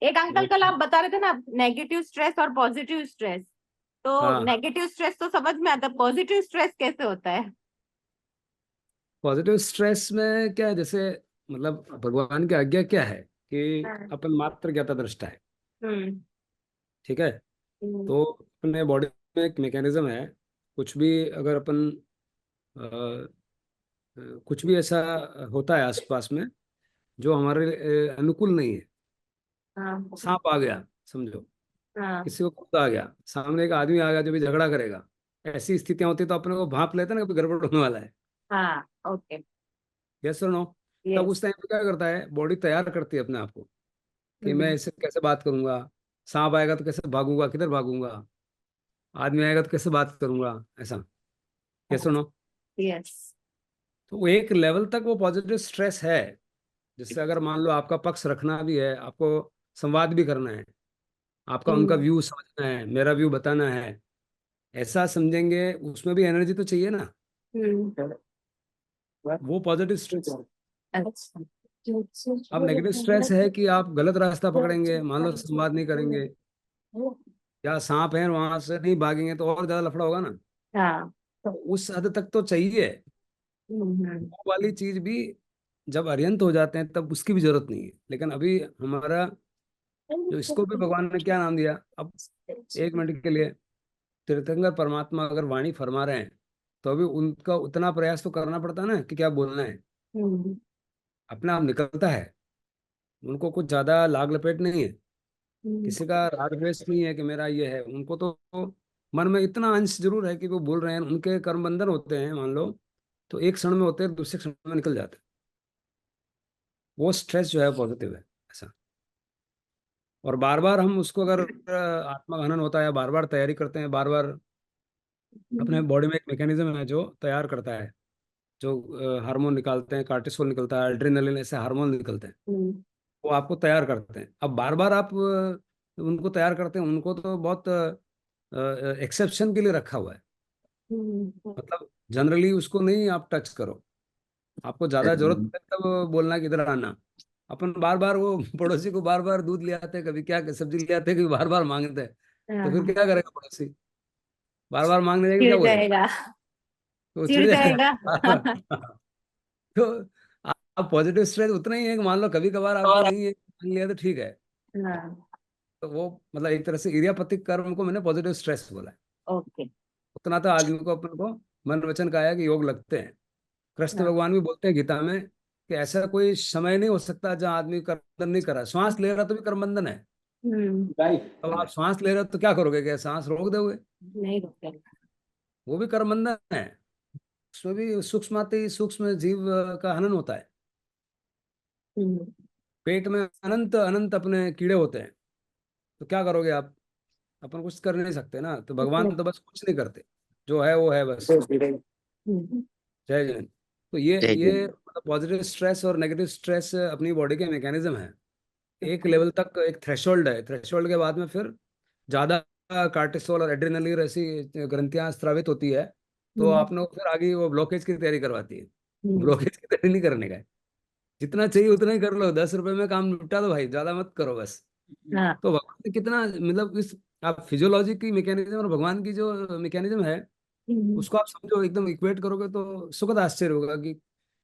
एक अंकल वो कल आप बता रहे थे ना, नेगेटिव स्ट्रेस और पॉजिटिव स्ट्रेस। तो हाँ, नेगेटिव स्ट्रेस तो समझ में आता है, पॉजिटिव स्ट्रेस कैसे होता है? पॉजिटिव स्ट्रेस में क्या है, जैसे मतलब भगवान की आज्ञा क्या है कि हाँ। अपन मात्र ज्ञाता दृष्टा है। हम्म। ठीक है। हम्म। तो अपने बॉडी में एक मैकेनिज्म है। कुछ भी अगर अपन कुछ भी ऐसा होता है आसपास में जो हमारे अनुकूल नहीं है। हाँ। सांप आ गया, समझो, हाँ। किसी को कुत्ता आ गया, सामने एक आदमी आ गया जो भी झगड़ा करेगा, ऐसी स्थितियां होती तो अपने को भांप लेते ना, कभी गड़बड़ होने वाला है। हाँ। ओके। यस और नो। तब यस। उस टाइम पे क्या करता है, बॉडी तैयार करती है अपने आप को कि मैं इससे कैसे बात करूंगा। सांप आएगा तो कैसे भागूंगा, किधर भागूंगा। आदमी आएगा तो कैसे बात करूंगा, ऐसा। यस और नो। यस। तो वो एक लेवल तक वो पॉजिटिव स्ट्रेस है, जिससे अगर मान लो आपका पक्ष रखना भी है, आपको संवाद भी करना है, आपका उनका व्यू समझना है, मेरा व्यू बताना है, ऐसा समझेंगे, उसमें भी एनर्जी तो चाहिए ना। वो पॉजिटिव स्ट्रेस। अच्छा। अब नेगेटिव स्ट्रेस है कि आप गलत रास्ता पकड़ेंगे, मान लो संवाद नहीं करेंगे, या सांप है वहां से नहीं भागेंगे तो और ज्यादा लफड़ा होगा ना। हाँ। तो उस हद तक तो चाहिए। वो वाली चीज भी जब अरिहंत हो जाते हैं तब उसकी भी जरूरत नहीं है। लेकिन अभी हमारा जो, इसको भी भगवान ने क्या नाम दिया अब, एक मिनट के लिए तीर्थंकर परमात्मा अगर वाणी फरमा रहे हैं तो अभी उनका उतना प्रयास तो करना पड़ता है ना कि क्या बोलना है। अपने आप निकलता है, उनको कुछ ज्यादा लाग लपेट नहीं है, किसी का राग द्वेष नहीं है कि मेरा ये है। उनको तो मन में इतना अंश जरूर है कि वो बोल रहे हैं, उनके कर्म बंधन होते हैं मान लो, तो एक क्षण में होते हैं, दूसरे क्षण में निकल जाते हैं। वो स्ट्रेस जो है पॉजिटिव है, ऐसा। और बार बार हम उसको अगर आत्महनन होता है, बार बार तैयारी करते हैं, बार बार अपने बॉडी में एक मैकेनिज्म है जो तैयार करता है, जो हार्मोन निकालते हैं, कार्टिसोल निकलता है, एड्रेनलिन, ऐसे हार्मोन निकलते हैं, वो आपको तैयार करते हैं। अब बार बार आप उनको तैयार करते हैं, उनको तो बहुत एक्सेप्शन के लिए रखा हुआ है। मतलब जनरली उसको नहीं आप टच करो, आपको ज्यादा जरूरत है तब बोलना कि इधर आना। अपन बार बार वो पड़ोसी को बार बार दूध ले आते हैं, कभी क्या सब्जी ले आते हैं, कभी बार बार मांगते हैं, तो फिर क्या करेगा पड़ोसी? बार बार मांगने जाएंगे क्या चिढ़ बोलेगा? जाएगा। तो वो चिढ़ चिढ़ जाएगा। जाएगा। तो आप पॉजिटिव स्ट्रेस उतना ही है कि मान लो कभी कभार आपको नहीं है, मान लिया तो ठीक है। हाँ। तो वो मतलब एक तरह से इरियापतिक कर्म को मैंने पॉजिटिव स्ट्रेस बोला है। ओके। उतना तो आदमी को अपन को मन वचन काया कि योग लगते हैं। कृष्ण हाँ। भगवान भी बोलते हैं गीता में कि ऐसा कोई समय नहीं हो सकता जहाँ आदमी कर्म बंधन नहीं करा। श्वास ले रहा तो भी कर्म बंधन है। राइट। अब आप श्वास ले रहे हो तो क्या करोगे, क्या सांस रोक दोगे? नहीं रुकेगा। वो भी कर्म बंधन है। उसमें भी सूक्ष्माति सूक्ष्म जीव का हनन होता है। हम्म। पेट में अनंत अनंत अपने कीड़े होते हैं, तो क्या करोगे आप? अपन कुछ कर नहीं सकते ना। तो भगवान तो बस कुछ नहीं करते, जो है वो है बस। जय जैन। तो जय ये जय। मतलब पॉजिटिव स्ट्रेस और नेगेटिव स्ट्रेस अपनी बॉडी के मैकेनिज्म है। एक लेवल तक एक थ्रेशोल्ड है, थ्रेशोल्ड के बाद में फिर ज्यादा कार्टिसोल और एड्रेनलिन ऐसी ग्रंथियां स्रावित होती है, तो आपने वो फिर आगे वो ब्लॉकेज की तैयारी करवाती है। ब्लॉकेज की तैयारी नहीं करने का है, जितना चाहिए उतना ही कर लो, 10 रुपए में काम निपटा दो भाई, ज्यादा मत करो बस। हाँ। तो भगवान ने कितना मतलब इस, आप फिजियोलॉजी की मैकेनिज्म और भगवान की जो मैकेनिज्म है उसको आप समझो, एकदम इक्वेट करोगे तो सुखद आश्चर्य होगा कि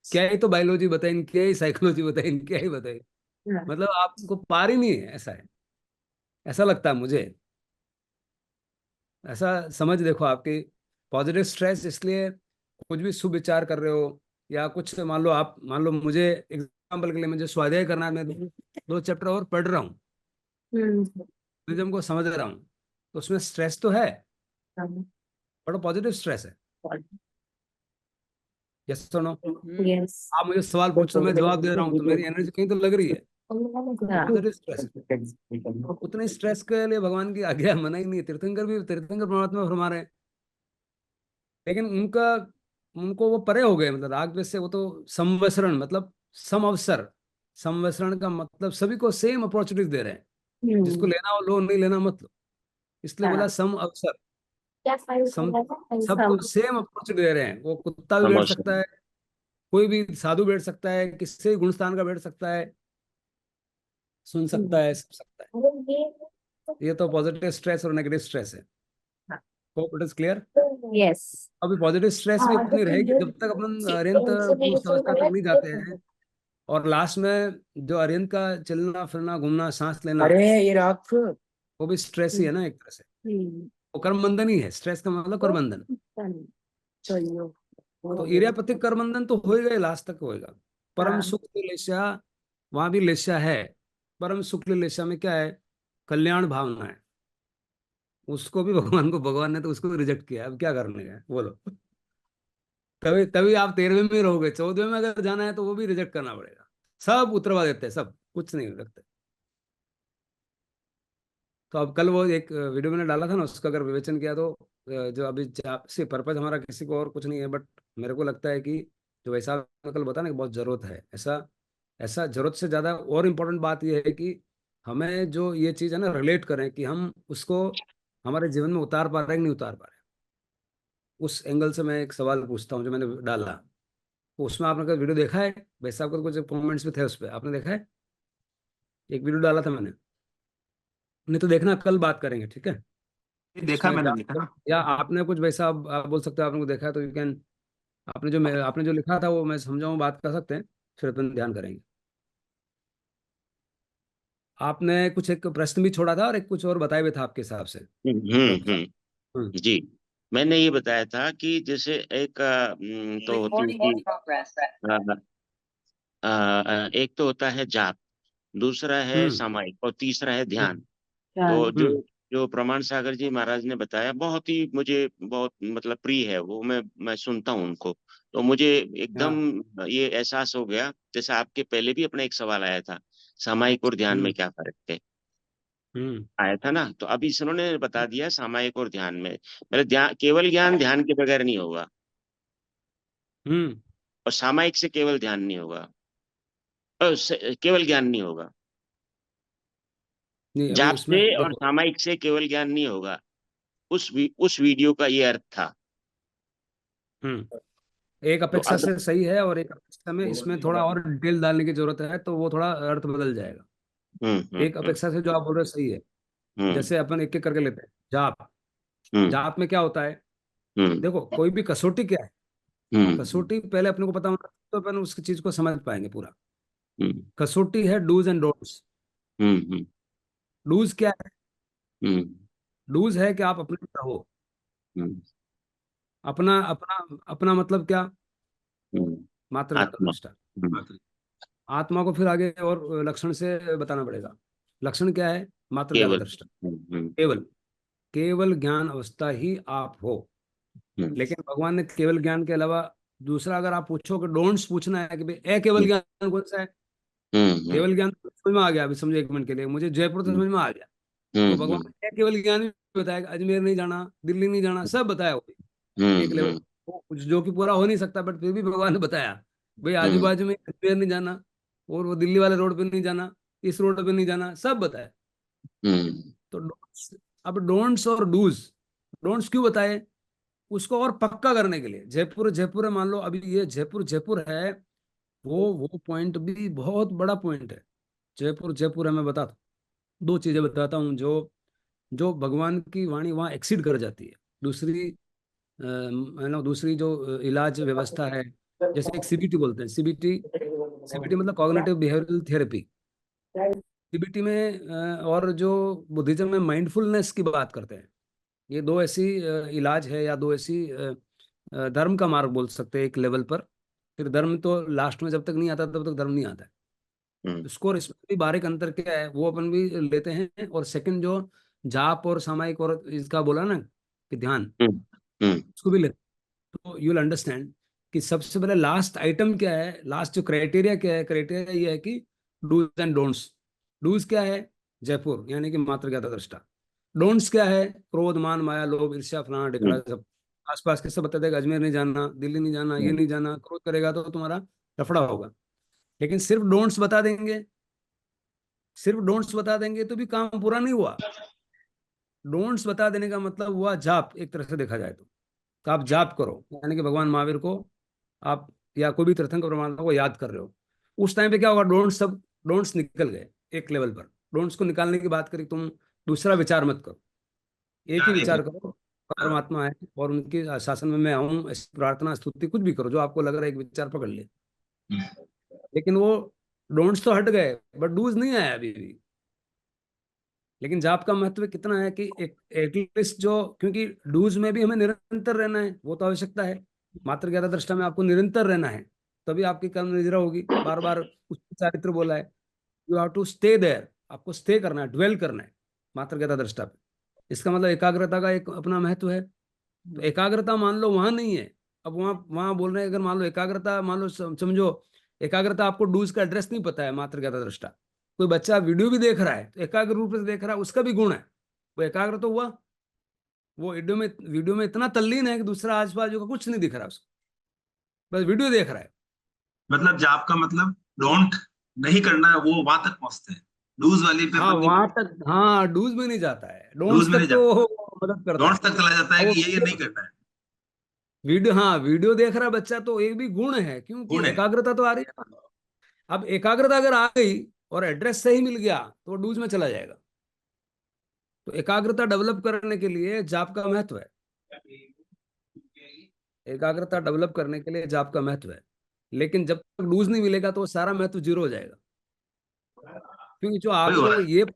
क्या ही तो बायोलॉजी बताई, क्या ही साइकोलॉजी बताई, क्या ही बताई। मतलब आपको पार ही नहीं है, ऐसा है, ऐसा लगता है मुझे। ऐसा समझ देखो आपकी पॉजिटिव स्ट्रेस इसलिए, कुछ भी शुभ विचार कर रहे हो या कुछ, मान लो आप, मान लो मुझे एग्जाम्पल के लिए मुझे स्वाध्याय करना है, मैं 2 चैप्टर और पढ़ रहा हूँ, बुद्धिज्म को समझ रहा हूँ, तो उसमें स्ट्रेस तो है, बड़ा पॉजिटिव स्ट्रेस है। यस सुनो। यस। आप मुझे सवाल पूछ रहे हो, मैं जवाब दे रहा हूँ, तो मेरी एनर्जी कहीं तो लग रही है, वो हाँ। पॉजिटिव स्ट्रेस है। उतने स्ट्रेस के लिए भगवान की आज्ञा मना ही नहीं है। तीर्थंकर भी, तीर्थंकर परमात्मा फरमा रहे हैं, लेकिन उनका, उनको वो परे हो गए, मतलब राग द्वेष से वो तो समवसरण, मतलब सम अवसर। समवसरण का मतलब सभी को सेम अपॉर्चुनिटी दे रहे हैं, जिसको लेना हो लो, नहीं लेना मत लो, इसलिए बोला हाँ। सम अवसर। क्या फाइल कर सम, रहा था सबको ऐसा? सेम अपॉर्चुनिटी दे रहे हैं। वो कुत्ता भी बैठ नमस्कार। सकता है, कोई भी साधु बैठ सकता है, किसी गुणस्थान का बैठ सकता है, सुन सकता है, सब सकता है। ये तो पॉजिटिव स्ट्रेस और नेगेटिव स्ट्रेस है। Hope it is clear. Yes. अभी पॉजिटिव स्ट्रेस भी अपनी रहेगी जब तक अपन अरिहंत उस अवस्था तक नहीं जाते हैं। और लास्ट में जो अरिहंत का चलना फिरना घूमना सांस लेना, अरे ये राख वो भी स्ट्रेस ही है ना एक तरह से। वो कर्म बंधन ही है। स्ट्रेस का मतलब कर्म बंधन। चाहिए। तो इरियापतिक कर्म बंधन तो होएगा ही, लास्ट तक होएगा। परम हाँ। सुख लेशा, वहां भी लेशा है। परम सुख लेशा में क्या है? कल्याण भावना है। उसको भी भगवान को, भगवान ने तो उसको भी रिजेक्ट किया। अब क्या करने का है बोलो। तभी तभी आप 13वें में रहोगे। 14वें में अगर जाना है तो वो भी रिजेक्ट करना पड़ेगा। सब उतरवा देते हैं, सब कुछ नहीं रखते। तो अब कल वो एक वीडियो मैंने डाला था ना, उसका अगर विवेचन किया तो जो अभी से पर्पज हमारा किसी को और कुछ नहीं है, बट मेरे को लगता है कि जो वैसा कल बताया ना कि बहुत जरूरत है। ऐसा ऐसा जरूरत से ज्यादा और इम्पोर्टेंट बात यह है कि हमें जो ये चीज है ना रिलेट करें, कि हम उसको हमारे जीवन में उतार पा रहे हैं कि नहीं उतार पा रहे हैं। उस एंगल से मैं एक सवाल पूछता हूँ जो मैंने डाला। तो उसमें आपने कभी वीडियो देखा है? वैसा आपका कुछ कमेंट्स भी थे उस पर, आपने देखा है? एक वीडियो डाला था मैंने। नहीं तो देखना, कल बात करेंगे, ठीक है? देखा, उसमें मैंने क्या, देखा। या आपने कुछ वैसा आप बोल सकते हो, आपने को देखा है तो यू कैन। आपने जो लिखा था वो मैं समझाऊँ, बात कर सकते हैं, फिर अपन ध्यान करेंगे। आपने कुछ एक प्रश्न भी छोड़ा था और एक कुछ और बताए हुए था आपके हिसाब से। तो जी, मैंने ये बताया था कि जैसे एक तो होती है कि एक तो होता है जाप, दूसरा है हम्म सामायिक और तीसरा है ध्यान। हम्म तो जो हम्म जो प्रमाण सागर जी महाराज ने बताया, बहुत ही मुझे बहुत मतलब प्रिय है वो। मैं सुनता हूँ उनको, तो मुझे एकदम हाँ ये एहसास हो गया। जैसे आपके पहले भी अपना एक सवाल आया था, सामायिक और ध्यान में हम्म क्या फर्क है, हम्म आया था ना। तो अभी इन्होंने बता दिया सामायिक और ध्यान में। मेरे ध्यान, केवल ज्ञान ध्यान के बगैर नहीं होगा, हम्म और सामायिक से केवल ध्यान नहीं होगा, और केवल ज्ञान नहीं होगा। नहीं अभी जाप उसमें से और देखो। सामायिक से केवल ज्ञान नहीं होगा। उस वीडियो का ये अर्थ था। एक तो अपेक्षा अगर से सही है और एक अपेक्षा में इसमें थोड़ा और डिटेल डालने की जरूरत है, तो वो थोड़ा अर्थ बदल जाएगा। एक हम्म अपेक्षा से जो आप बोल रहे हो सही है। हम्म जैसे अपन एक एक करके लेते हैं। जाप, हम्म जाप में क्या होता है? हम्म देखो, कोई भी कसौटी क्या है? हम्म कसौटी पहले अपने को पता होना, तो अपन उस चीज को समझ पाएंगे पूरा। हम्म कसौटी है do's and don'ts. Hmm do's क्या है? हम्म डूज है कि आप अपने रहो। हम्म अपना अपना अपना मतलब क्या? हम्म, मातृगत आत्मा। दृष्टा। आत्मा को फिर आगे और लक्षण से बताना पड़ेगा। लक्षण क्या है? मातृगत केवल। दृष्टा। केवल, केवल ज्ञान अवस्था ही आप हो। हम्म लेकिन भगवान ने केवल ज्ञान के अलावा दूसरा अगर आप पूछो कि डोंट्स पूछना है कि भाई केवल ज्ञान कौन सा है? हम्म केवल ज्ञान तो समझ में आ गया। अभी समझो एक मिनट के लिए, मुझे जयपुर तो समझ में आ गया। तो भगवान हम्म ने केवल ज्ञान भी बताया कि अजमेर नहीं जाना, दिल्ली नहीं जाना, सब बताया वो एक लेवल। हम्म वो कुछ जो कि पूरा हो नहीं सकता, बट फिर भी भगवान ने बताया भाई आजू हम्म बाजू में अजमेर नहीं जाना, और वो दिल्ली वाले रोड पे नहीं जाना, इस रोड पे नहीं जाना, सब बताया। हम्म तो don'ts- अब डोंट्स और डूज। डोंट्स क्यों बताए? उसको और पक्का करने के लिए। जयपुर जयपुर है, मान लो अभी ये जयपुर जयपुर है, वो पॉइंट भी बहुत बड़ा पॉइंट है। जयपुर जयपुर है, मैं बताता हूँ। दो चीजें बताता हूँ जो जो भगवान की वाणी वहाँ एक्सीड कर जाती है। दूसरी दूसरी जो इलाज व्यवस्था है, जैसे एक सीबीटी बोलते हैं। सीबीटी, सीबीटी मतलब कॉग्निटिव बिहेवियरल थेरेपी। सीबीटी में और जो बुद्धिज्म में माइंडफुलनेस की बात करते हैं। ये दो ऐसी इलाज है, या दो ऐसी धर्म का मार्ग बोल सकते हैं एक लेवल पर। फिर धर्म तो लास्ट में जब तक नहीं आता तब तक धर्म नहीं आता है। इसको और इसमें भी बारीक अंतर क्या है वो अपन भी लेते हैं। और सेकंड जो जाप और सामायिक और इसका बोला ना कि ध्यान, हम्म उसको भी लेते हैं। तो यू विल अंडरस्टैंड कि सबसे पहले लास्ट आइटम क्या है, लास्ट जो क्राइटेरिया क्या है। क्राइटेरिया ये है कि डूज एंड डोंट्स। डूज क्या है? जयपुर यानी कि मातृज्ञाता दृष्टा। डोंट्स क्या है? क्रोध मान माया लोभ ईर्ष्या फलाना ढिकड़ा सब। आसपास के सब बता देगा, अजमेर नहीं जाना, दिल्ली नहीं जाना, ये नहीं जाना। क्रोध करेगा तो तुम्हारा लफड़ा होगा। लेकिन सिर्फ डोंट्स बता देंगे, सिर्फ डोंट्स बता देंगे तो भी काम पूरा नहीं हुआ। डोंट्स बता देने का मतलब हुआ जाप, एक तरह से देखा जाए तो आप जाप करो, यानी कि भगवान महावीर को आप या कोई भी तीर्थंकर परमात्मा को याद कर रहे हो। उस टाइम पे क्या होगा? डोंट्स, सब डोंट्स निकल गए एक लेवल पर। डोंट्स को निकालने की बात करी, तुम दूसरा विचार मत करो, एक ही विचार करो, परमात्मा है और उनके शासन में मैं आऊं, ऐसी प्रार्थना स्तुति कुछ भी करो जो आपको लग रहा है, एक विचार पकड़ ले। लेकिन वो डोंट्स तो हट गए, बट डूज नहीं आया अभी भी। लेकिन जाप का महत्व कितना है कि एक एटलीस्ट जो, क्योंकि डूज में भी हमें निरंतर रहना है, वो तो आवश्यकता है। मात्र ज्ञाता दृष्टा में आपको निरंतर रहना है, तभी आपकी कर्म निद्रा होगी। बार बार उसका चारित्र बोला है, you have to stay there, आपको स्टे करना है, ड्वेल करना है मात्र ज्ञाता दृष्टा पे। इसका मतलब एकाग्रता का एक अपना महत्व है। तो एकाग्रता मान लो वहां नहीं है, अब वहां वहां बोल रहे हैं, अगर मान लो एकाग्रता, मान लो समझो एकाग्रता, आपको डूज का एड्रेस नहीं पता है मात्र ज्ञाता दृष्टा। कोई बच्चा वीडियो भी देख रहा है तो एकाग्र रूप से देख रहा है, उसका भी गुण है, वो एकाग्र तो हुआ। वो वीडियो में इतना तल्लीन है कि दूसरा आस बाजू का कुछ नहीं दिख रहा उसको, बस वीडियो देख रहा है। मतलब जाप का मतलब डोंट नहीं करना है, वो वहां तक पहुंचते हैं। डूज वाली पे हाँ अपन वहां तक, हाँ डूज में नहीं जाता है, डूज डोंट्स में तक नहीं तो जाता, मदद करता डोंट्स है। तक चला जाता है अब वो कि ये नहीं करना है। वीडियो, हाँ वीडियो देख रहा है बच्चा तो एक भी गुण है, क्योंकि गुण है। एकाग्रता तो आ रही है ना। अब एकाग्रता अगर आ गई और एड्रेस सही मिल गया तो वो डूज में चला जाएगा। तो एकाग्रता डेवलप करने के लिए जाप का महत्व है, एकाग्रता डेवलप करने के लिए जाप का महत्व है। लेकिन जब तक डूज नहीं मिलेगा तो वो सारा महत्व जीरो हो जाएगा। क्योंकि जो वही हो रहा आपको है। ये,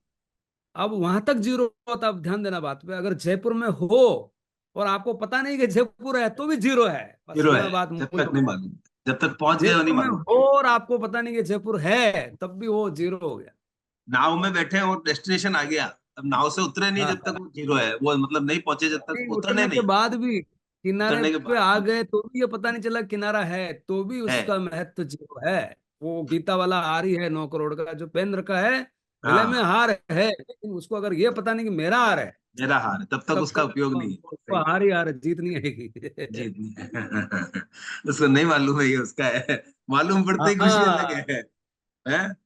अब वहां तक जीरो होता, अब ध्यान देना बात पे, अगर जयपुर में हो और आपको पता नहीं कि जयपुर है तो भी जीरो है, बस जीरो है, पूरा बात जब मुझे तक नहीं तो। मालूम, जब तक पहुंच गए वो नहीं जयपुर में मालूम। हो और आपको पता नहीं कि जयपुर है, तब भी वो जीरो हो गया। नाव में बैठे और डेस्टिनेशन आ गया, अब नाव से उतरे नहीं जब तक हाँ, वो जीरो है, वो मतलब नहीं पहुंचे जब तक, नहीं उतरने उतरने के नहीं, बाद भी, किनारे उतरने के पे बाद आ भी गए तो भी ये पता नहीं चला किनारा है, तो भी है। उसका महत्व जीरो है। वो गीता वाला हार ही है, 9 करोड़ का जो पेन रखा है गले में, हाँ, हार है, लेकिन उसको अगर ये पता नहीं कि मेरा हार है, मेरा हार है, तब तक तब उसका तक उपयोग नहीं है। उसको सही, हार ही हार है, जीत नहीं आएगी। जीत नहीं है। उसको नहीं मालूम है ये उसका है, मालूम पड़ते ही खुशी अलग हाँ, है। हैं?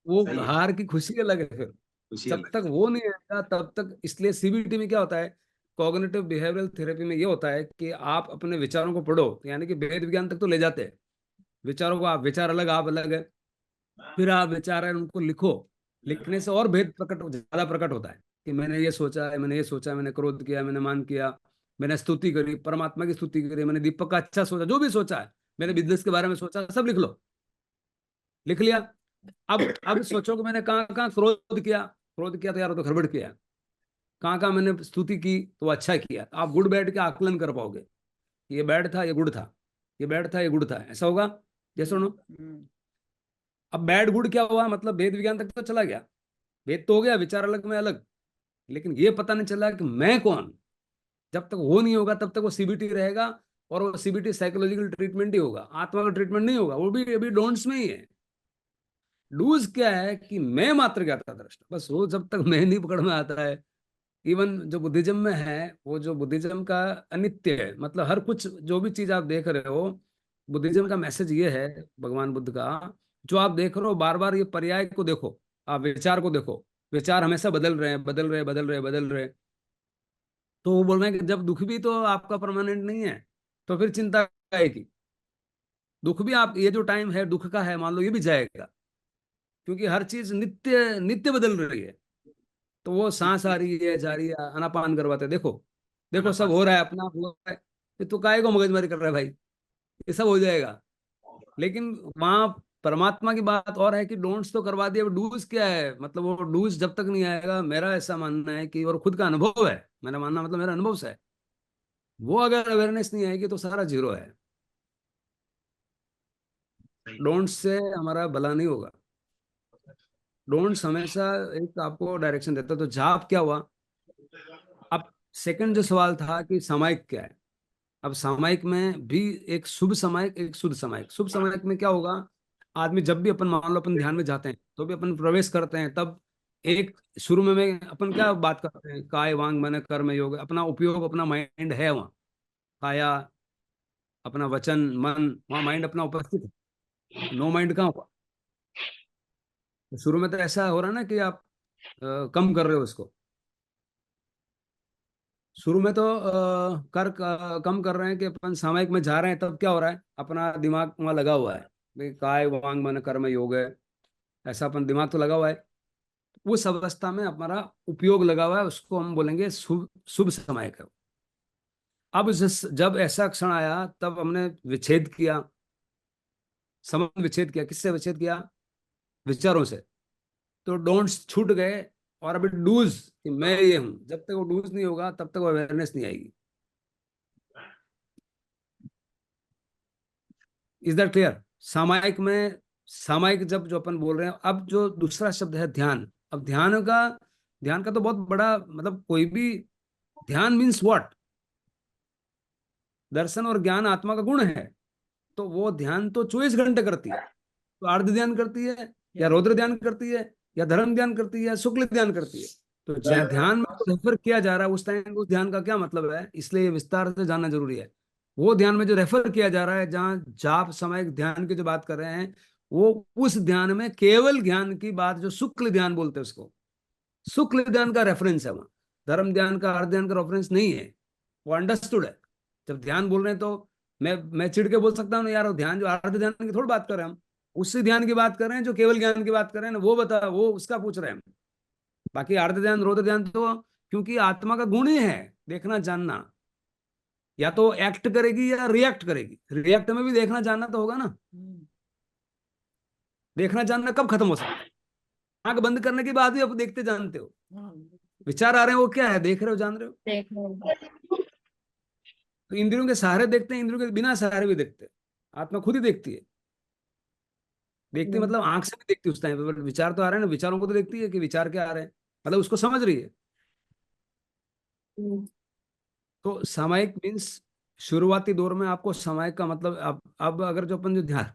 वो सही है, हार की खुशी अलग है फिर। खुशी जब अलग तक है। वो नहीं आएगा तब तक, इसलिए सीबीटी में क्या होता है, कॉग्निटिव बिहेवियरल थेरेपी में ये होता है कि आप अपने विचारों को पढ़ो, यानी कि वेद विज्ञान तक तो ले जाते हैं विचारों को, आप विचार अलग आप अलग है, फिर आप विचार है उनको लिखो। लिखने से और भेद प्रकट, ज्यादा प्रकट होता है कि मैंने ये सोचा है, मैंने ये सोचा है, मैंने क्रोध किया, मैंने मान किया, मैंने स्तुति करी, परमात्मा की स्तुति करी, मैंने दीपक का अच्छा सोचा, जो भी सोचा है, मैंने बिजनेस के बारे में सोचा, सब लिख लो। लिख लिया। अब सोचो कि मैंने कहाँ कहाँ क्रोध किया तो यार वो तो गड़बड़ किया, कहाँ कहाँ मैंने स्तुति की तो वो अच्छा किया। आप गुड बैड के आकलन कर पाओगे, ये बैड था ये गुड था, ये बैड था ये गुड था, ऐसा होगा। जैसे सुनो, अब बैड गुड क्या हुआ, मतलब भेद विज्ञान तक तो चला गया, भेद तो हो गया, विचार अलग में अलग, लेकिन ये पता नहीं चला कि मैं कौन। जब तक वो नहीं होगा तब तक वो सीबीटी रहेगा, और वो सीबीटी साइकोलॉजिकल ट्रीटमेंट ही होगा, आत्मा का ट्रीटमेंट नहीं होगा, वो भी अभी डोंट्स में ही है। लूज क्या है कि मैं मात्र ज्ञाता दृष्टा, बस वो जब तक मैं नहीं पकड़ में आता है। इवन जो बुद्धिज्म में है, वो जो बुद्धिज्म का अनित्य है, मतलब हर कुछ जो भी चीज आप देख रहे हो, बुद्धिज्म का मैसेज ये है, भगवान बुद्ध का, जो आप देख रहे हो बार बार ये पर्याय को देखो, आप विचार को देखो, विचार हमेशा बदल रहे हैं, बदल रहे हैं, बदल रहे हैं, बदल रहे हैं। तो वो बोल रहे हैं कि जब दुख भी तो आपका परमानेंट नहीं है, तो फिर चिंता है कि दुख भी, आप ये जो टाइम है दुख का है, मान लो ये भी जाएगा, क्योंकि हर चीज नित्य नित्य बदल रही है। तो वो सांस आ रही है जा रही है, आनापान करवाते हैं, देखो देखो सब अनापान। हो रहा है, अपना हो रहा है, फिर तो काहे को मगजमारी कर रहा है भाई, ये सब हो जाएगा। लेकिन वहां परमात्मा की बात और है कि डोंट्स तो करवा दिया, डूज क्या है, मतलब वो डूज जब तक नहीं आएगा, मेरा ऐसा मानना है कि, और खुद का अनुभव है, मेरा मानना मतलब मेरा अनुभव से है, वो अगर अवेयरनेस नहीं आएगी तो सारा जीरो है। सही। डोंट्स से हमारा भला नहीं होगा, डोंट्स हमेशा एक आपको डायरेक्शन देता है। तो जाप क्या हुआ। अब सेकंड जो सवाल था कि सामायिक क्या है, अब सामायिक में भी एक शुभ सामायिक, एक शुद्ध सामायिक। शुभ सामायिक में क्या होगा, आदमी जब भी अपन मान लो अपन ध्यान में जाते हैं तो भी अपन प्रवेश करते हैं, तब एक शुरू में अपन क्या बात करते हैं, काय वांग मन कर्म योग, अपना उपयोग, अपना माइंड है वहाँ, काया, अपना वचन मन, वहाँ माइंड अपना उपस्थित है, नो माइंड कहाँ हुआ। तो शुरू में तो ऐसा हो रहा है ना कि आप कम कर रहे हो उसको, शुरू में तो कम कर रहे हैं कि अपन सामयिक में जा रहे हैं, तब क्या हो रहा है, अपना दिमाग वहाँ लगा हुआ है, भाई काय वांग मन कर्म योग है, ऐसा अपन दिमाग तो लगा हुआ है। उस अवस्था में हमारा उपयोग लगा हुआ है, उसको हम बोलेंगे शुभ शुभ समय का। अब जब ऐसा क्षण आया तब हमने विच्छेद किया, संबंध विच्छेद किया। किससे विच्छेद किया? विचारों से। तो डोंट्स छूट गए और अभी डूज कि मैं ये हूं। जब तक वो डूज नहीं होगा तब तक वो अवेयरनेस नहीं आएगी। Is that clear? सामायिक में, सामायिक जब जो अपन बोल रहे हैं, अब जो दूसरा शब्द है ध्यान। अब ध्यान का तो बहुत बड़ा मतलब, कोई भी ध्यान मीन्स व्हाट? दर्शन और ज्ञान आत्मा का गुण है। तो वो ध्यान तो 24 घंटे करती है। तो आर्ध ध्यान करती है, या रौद्र ध्यान करती है, या धर्म ध्यान करती है, या शुक्ल ध्यान करती है। तो ध्यान में जो रेफर किया जा रहा है उस टाइम उस ध्यान का क्या मतलब है, इसलिए विस्तार से जानना जरूरी है। वो ध्यान में जो रेफर किया जा रहा है, जहाँ जाप सामयिक ध्यान की जो बात कर रहे हैं, वो उस ध्यान में केवल ध्यान की बात, जो शुक्ल ध्यान बोलते हैं उसको, शुक्ल ध्यान का रेफरेंस है वहां। धर्म ध्यान का, अर्ध ध्यान का रेफरेंस नहीं है। वो अंडरस्टूड है। जब ध्यान बोल रहे हैं तो मैं चिढ़ के बोल सकता हूँ ना, यार वो ध्यान जो अर्ध ध्यान की थोड़ी बात कर रहे हैं हम, उसी ध्यान की बात कर रहे हैं जो केवल ज्ञान की बात कर रहे हैं ना, वो बता, वो उसका पूछ रहे हैं हम। बाकी अर्ध ध्यान रौद्र ध्यान तो क्योंकि आत्मा का गुण ही है देखना जानना। या तो एक्ट करेगी या रिएक्ट करेगी। रिएक्ट में भी देखना जानना तो होगा ना। देखना जानना कब खत्म हो सकता है? आंख बंद करने के बाद भी आप देखते जानते हो। विचार आ रहे हैं, वो क्या है? देख रहे हो, जान रहे हो। तो इंद्रियों के सहारे देखते हैं, इंद्रियों के बिना सहारे भी देखते हैं। आत्मा खुद ही देखती है। देखती मतलब आंख से भी देखती है उस टाइम पे। विचार तो आ रहे हैं ना, विचारों को तो देखती है कि विचार क्या आ रहे हैं, मतलब उसको समझ रही है। तो सामायिक मीन्स शुरुआती दौर में आपको सामायिक का मतलब, अब अगर जो अपन जो ध्यान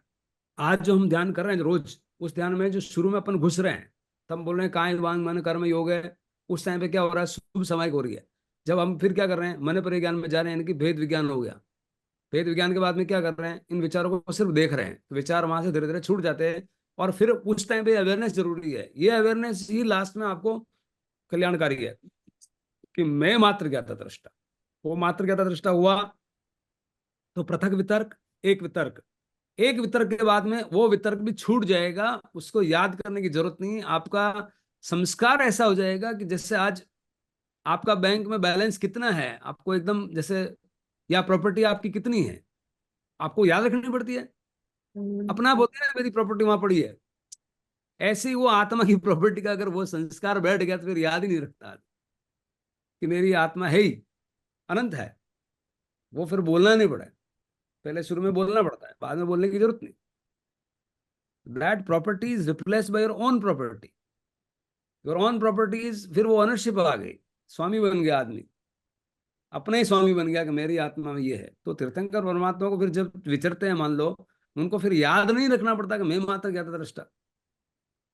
आज जो हम ध्यान कर रहे हैं रोज, उस ध्यान में जो शुरू में अपन घुस रहे हैं, तब बोल रहे हैं काय वांग मन कर्म योग है। उस टाइम पे क्या हो रहा है? शुभ सामायिक हो रही है। जब हम फिर क्या कर रहे हैं? मन परिज्ञान में जा रहे हैं, यानी कि भेद विज्ञान हो गया। भेद विज्ञान के बाद में क्या कर रहे हैं? इन विचारों को सिर्फ देख रहे हैं। तो विचार वहां से धीरे धीरे छूट जाते हैं। और फिर उस टाइम पे अवेयरनेस जरूरी है। ये अवेयरनेस ही लास्ट में आपको कल्याणकारी है कि मैं मात्र ज्ञाता दृष्टा। वो मात्र ज्ञाता दृष्टा हुआ तो पृथक वितर्क, एक वितर्क, एक वितर्क के बाद में वो वितर्क भी छूट जाएगा। उसको याद करने की जरूरत नहीं। आपका संस्कार ऐसा हो जाएगा कि जैसे आज आपका बैंक में बैलेंस कितना है आपको एकदम जैसे, या प्रॉपर्टी आपकी कितनी है आपको याद रखनी पड़ती है। अपना बोलते हैं मेरी प्रॉपर्टी वहां पड़ी है। ऐसे ही वो आत्मा की प्रॉपर्टी का अगर वो संस्कार बैठ गया तो फिर याद ही नहीं रखता कि मेरी आत्मा है ही, अनंत है। वो फिर बोलना नहीं पड़ा। पहले शुरू में बोलना पड़ता है, बाद में बोलने की जरूरत नहीं। That property is replaced by your own property. Your own property is, फिर वो ऑनरशिप आ गई, स्वामी बन गया आदमी, अपने ही स्वामी बन गया कि मेरी आत्मा में ये है। तो तीर्थंकर परमात्मा को फिर जब विचरते हैं मान लो, उनको फिर याद नहीं रखना पड़ता कि मैं मात्र ज्ञाता दृष्टा।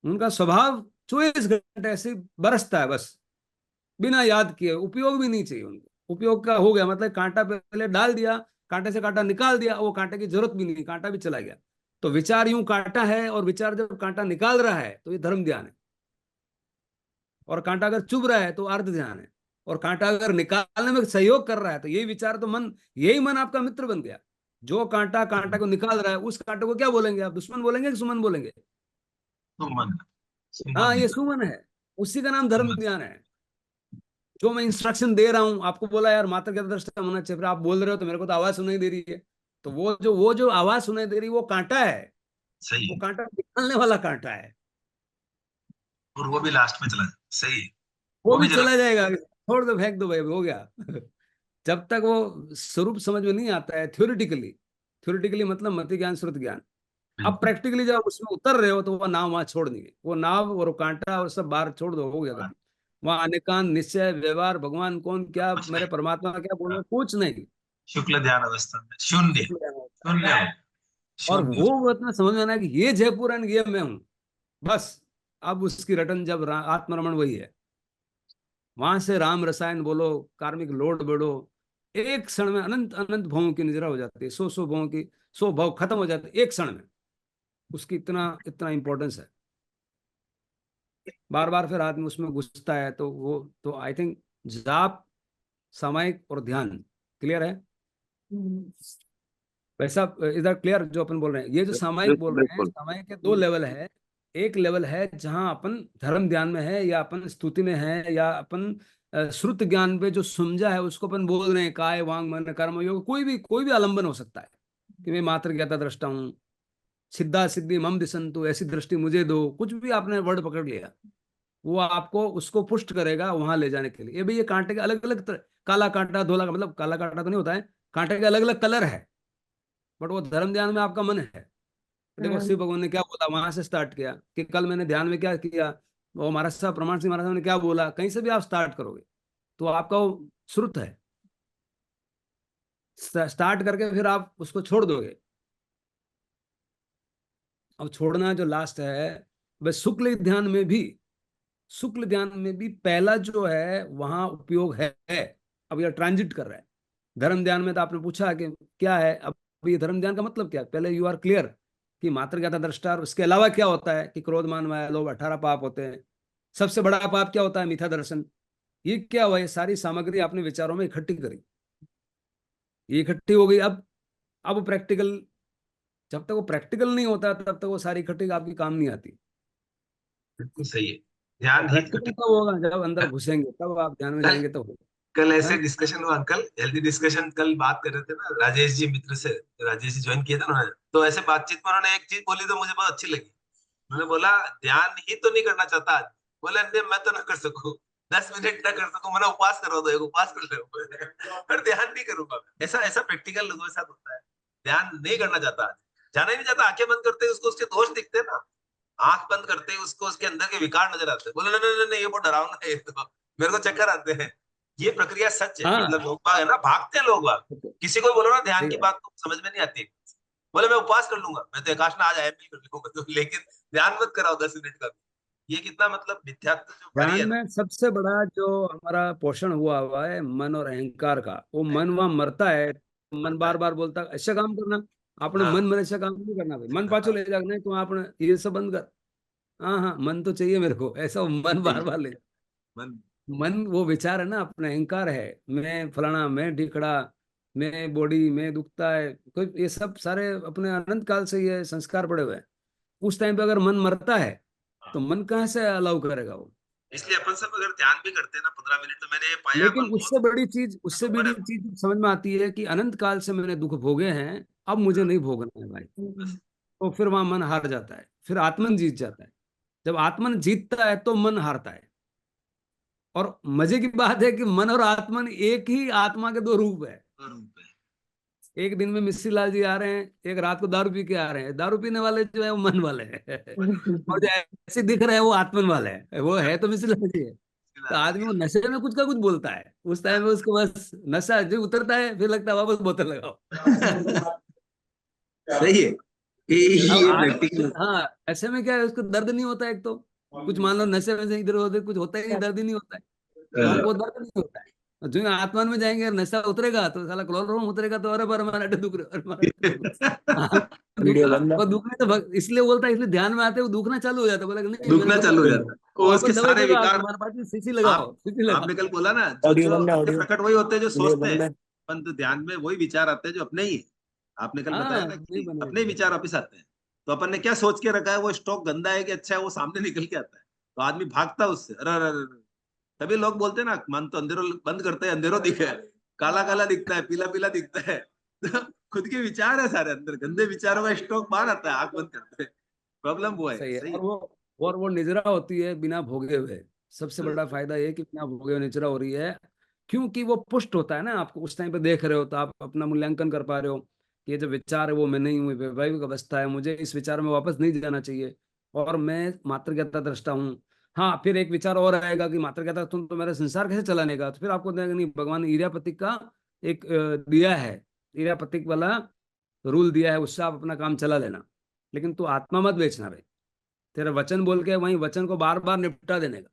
उनका स्वभाव 24 घंटे ऐसे बरसता है बस, बिना याद किए। उपयोग भी नहीं चाहिए उनको। उपयोग का हो गया मतलब कांटा पहले डाल दिया, कांटे से कांटा निकाल दिया, वो कांटे की जरूरत भी नहीं, कांटा भी चला गया। तो विचार यूं कांटा है, और विचार जब कांटा निकाल रहा है तो ये धर्म ध्यान है। और कांटा अगर चुभ रहा है तो अर्ध ध्यान है। और कांटा अगर निकालने में सहयोग कर रहा है तो यही विचार तो मन, यही मन आपका मित्र बन गया। जो कांटा कांटा को निकाल रहा है उस कांटे को क्या बोलेंगे आप? दुश्मन बोलेंगे कि सुमन बोलेंगे? सुमन। हाँ, ये सुमन है। उसी का नाम धर्म ध्यान है। जो मैं इंस्ट्रक्शन दे रहा हूं आपको, बोला यार मात्र ज्ञाता दृष्टा होना चाहिए, फिर आप बोल रहे हो तो मेरे को तो आवाज सुनाई दे रही है। तो वो जो आवाज सुनाई दे रही है वो कांटा है। सही वो है। कांटा निकालने वाला कांटा है। और वो भी लास्ट में चला जाए। सही है। वो भी जरा चला जाएगा, छोड़ दो, फेंक दो भाई, हो गया। जब तक वो स्वरूप समझ में नहीं आता है थ्योरेटिकली, थ्योरेटिकली मतलब मति ज्ञान श्रुत ज्ञान। अब प्रैक्टिकली जब उसमें उतर रहे हो तो वो नाव वहां छोड़ नहीं है। वो नाव और कांटा और सब बाहर छोड़ दो, हो गया खत्म। वहां अनेकांत, निश्चय, व्यवहार, भगवान कौन, क्या, कुछ मेरे नहीं। परमात्मा क्या बोलो, कुछ नहीं। शुक्ल ध्यान अवस्था में शून्य। शून्य हो। और शून्य हो। वो बात में समझ में आना कि ये जयपुर है, ये मैं हूं बस। अब उसकी रटन जब आत्मरमण वही है। वहां से राम रसायन बोलो, कार्मिक लोड बढ़ो, एक क्षण में अनंत अनंत भावों की निजरा हो जाती है। सौ भावों की, 100 भाव खत्म हो जाते हैं एक क्षण में। उसकी इतना इतना इंपॉर्टेंस है। बार बार फिर आदमी उसमें घुसता है तो वो, तो आई थिंक जाप, सामायिक और ध्यान क्लियर है। वैसा इधर क्लियर जो अपन बोल रहे हैं, ये जो सामायिक बोल रहे हैं, बिल्कुल। सामायिक के 2 लेवल है। एक लेवल है जहां अपन धर्म ध्यान में है, या अपन स्तुति में है, या अपन श्रुत ज्ञान पे जो समझा है उसको अपन बोल रहे हैं, काय वांग मन कर्म योग, कोई भी आलंबन हो सकता है कि मैं मात्र ज्ञाता दृष्टा हूँ, सिद्धा सिद्धि मम दिसंतु, ऐसी दृष्टि मुझे दो, कुछ भी आपने वर्ड पकड़ लिया, वो आपको उसको पुष्ट करेगा वहां ले जाने के लिए। ये भाई ये कांटे के अलग अलग काला कांटा धोला, मतलब काला कांटा तो नहीं होता है, कांटे के अलग अलग कलर है, बट वो धर्म ध्यान में आपका मन है। देखो शिव भगवान ने क्या बोला, वहां से स्टार्ट किया कि कल मैंने ध्यान में क्या किया, वो महाराज साहब प्रमाण सिंह महाराज साहब ने क्या बोला, कहीं से भी आप स्टार्ट करोगे तो आपका वो श्रुत है, स्टार्ट करके फिर आप उसको छोड़ दोगे। अब छोड़ना जो लास्ट है, वह शुक्ल ध्यान में भी पहला जो है वहां उपयोग है। अब यह ट्रांजिट कर रहा है। धर्म ध्यान में तो आपने पूछा कि क्या है, अब ये धर्म ध्यान का मतलब क्या है, पहले यू आर क्लियर कि मात्र ज्ञाता दृष्टा, उसके अलावा क्या होता है कि क्रोध मान माया लोभ 18 पाप होते हैं। सबसे बड़ा पाप क्या होता है, मिथ्या दर्शन। ये क्या हुआ, ये सारी सामग्री आपने विचारों में इकट्ठी करी, ये इकट्ठी हो गई। अब प्रैक्टिकल, जब तक वो प्रैक्टिकल नहीं होता तब तक वो सारी इकट्ठी आपकी काम नहीं आती। बिल्कुल सही है। ध्यान ही प्रैक्टिकल तब होगा जब अंदर घुसेंगे, तब आप ध्यान में जाएंगे तब होगा। कल ऐसे हाँ? डिस्कशन हुआ अंकल, हेल्दी डिस्कशन, कल बात कर रहे थे ना राजेश जी मित्र से, राजेश जी ज्वाइन किए थे ना, तो ऐसे बातचीत में उन्होंने एक चीज बोली तो मुझे बहुत अच्छी लगी। उन्होंने बोला ध्यान ही तो नहीं करना चाहता आज। बोला नहीं मैं तो ना कर सकूं, 10 मिनट ना कर सकूं, मैंने उपवास करो दो, एक उपवास कर लो पर ध्यान नहीं करूंगा। ऐसा ऐसा प्रैक्टिकल लोगों के साथ होता है, ध्यान नहीं करना चाहता आज, जाना ही नहीं चाहता। आंखें बंद करते उसको उसके दोष दिखते हैं ना, आंख बंद करते उसको उसके अंदर के विकार नजर आते हैं। बोले नहीं नहीं ये बहुत डरावना है, तो मेरे को चक्कर आते हैं। ये प्रक्रिया सच है। हाँ, मतलब लोग बाग है ना, भागते हैं लोग बाग। किसी को बोलो ना ध्यान सही की है। बात तो समझ में नहीं आती। बोले मैं उपवास कर लूंगा, मैं तो एकाश ना आज आईएमपी कर लूंगा तो, लेकिन ध्यान मत कराओ 10 मिनट का। ये कितना मतलब मिथ्यात्व जो भरी ध्यान है ना। में सबसे बड़ा जो हमारा पोषण हुआ है मन और अहंकार का, वो मन वहां मरता है। मन मरता बार है। बार बोलता है ऐसा काम करना, आपने हाँ मन में ऐसा काम नहीं करना भाई, मन पाछो ले जाना नहीं तो आपने ये सब बंद कर। हाँ हाँ, मन तो चाहिए मेरे को, ऐसा मन बार बार ले जा। मन। मन वो विचार है ना, अपना अहंकार है, मैं फलाना, मैं ढिकड़ा, मैं बॉडी में दुखता है कोई, ये सब सारे अपने अनंत काल से ये संस्कार पड़े हुए हैं। उस टाइम पे अगर मन मरता है तो मन कहाँ से अलाउ करेगा वो। इसलिए अपन सब अगर ध्यान भी करते हैं ना 15 मिनट, तो मैंने ये पाया लेकिन अपन उससे बहुत बड़ी चीज, उससे ऊपर बड़ी है। चीज समझ में आती है कि अनंत काल से मैंने दुख भोगे हैं, अब मुझे नहीं भोगना है भाई। बस तो फिर वहां मन हार जाता है, फिर आत्मन जीत जाता है। जब आत्मन जीतता है तो मन हारता है। और मजे की बात है कि मन और आत्मन एक ही आत्मा के दो रूप है। रूप है। एक दिन में मिस्सी लाल जी आ रहे हैं, एक रात को दारू पी के आ रहे हैं। दारू पीने वाले जो है वो मन वाले हैं और जो ऐसे दिख रहे हैं वो आत्मन वाले हैं। वो है तो मिस्सी लाल जी है। तो आदमी वो नशे में कुछ का कुछ बोलता है, उस टाइम में उसको बस नशा जो उतरता है फिर लगता है वापस बोतल लगाओ। सही है कि अब ये आदमी, प्रैक्टिकल। हाँ, ऐसे में क्या है, उसको दर्द नहीं होता। एक तो कुछ मान लो नशे में से इधर उधर कुछ होता ही नहीं, दर्द ही नहीं होता है, तो हमको दर्द नहीं होता है। और जो आत्मान में जाएंगे नशा उतरेगा तो साला क्लोरोफॉर्म उतरेगा तो अरे पर हमारा दुख रहा, अरे हमारा दुख रहा। हाँ, वो दुखने तो इसलिए बोलता है, इसलिए ध्यान में आते वो दुखना चालू हो जाता है। बोला कि नहीं मेरे दुखना को चालू हो तो जाता है, वो वापस उसके दवाई सारे दे दो, आप विकार। हमारे पास में शीशी लगाओ, आप शीशी लगाओ। आपने कल बोला ना, जो जो अपने प्रकट वही होते हैं जो सोचते हैं। अपन तो ध्यान में वही विचार आते हैं जो अपने ही है। आपने कल बताया हाँ, ना नहीं कि अपने ही बने। विचार वापिस आते हैं। तो अपन ने क्या सोच के रखा है, वो स्टॉक गंदा है कि अच्छा है, वो सामने निकल के आता है। तो आदमी भागता है उससे, अरे अरे अरे। तभी लोग बोलते हैं ना, मन तो अंधेरों बंद करते हैं, अंधेरों दिखे, काला काला दिखता है, पीला पीला दिखता है। तो खुद के विचार है सारे अंदर, गंदे विचारों का स्टॉक बाहर आता है, आंख बंद करते हैं। प्रॉब्लम वो है। सही है। सही और है। वो निजरा होती है बिना भोगे हुए। सबसे बड़ा फायदा ये है कि बिना भोगे हुए निजरा हो रही है, क्योंकि वो पुष्ट होता है ना। आपको उस टाइम पे देख रहे हो तो आप अपना मूल्यांकन कर पा रहे हो कि ये जो विचार है वो मैं नहीं हूँ, वैवाहिक अवस्था है, मुझे इस विचार में वापस नहीं जाना चाहिए और मैं मातृज्ञता दृष्टा हूँ। हाँ, फिर एक विचार और आएगा कि मातृज्ञता तुम तो मेरा संसार कैसे चलाने का। तो फिर आपको देगा नहीं, भगवान ने ईर्यापतिक का एक दिया है, ईर्यापतिक वाला रूल दिया है, उससे आप अपना काम चला लेना, लेकिन तू आत्मा मत बेचना भाई। तेरा वचन बोल के वहीं वचन को बार बार निपटा देने का,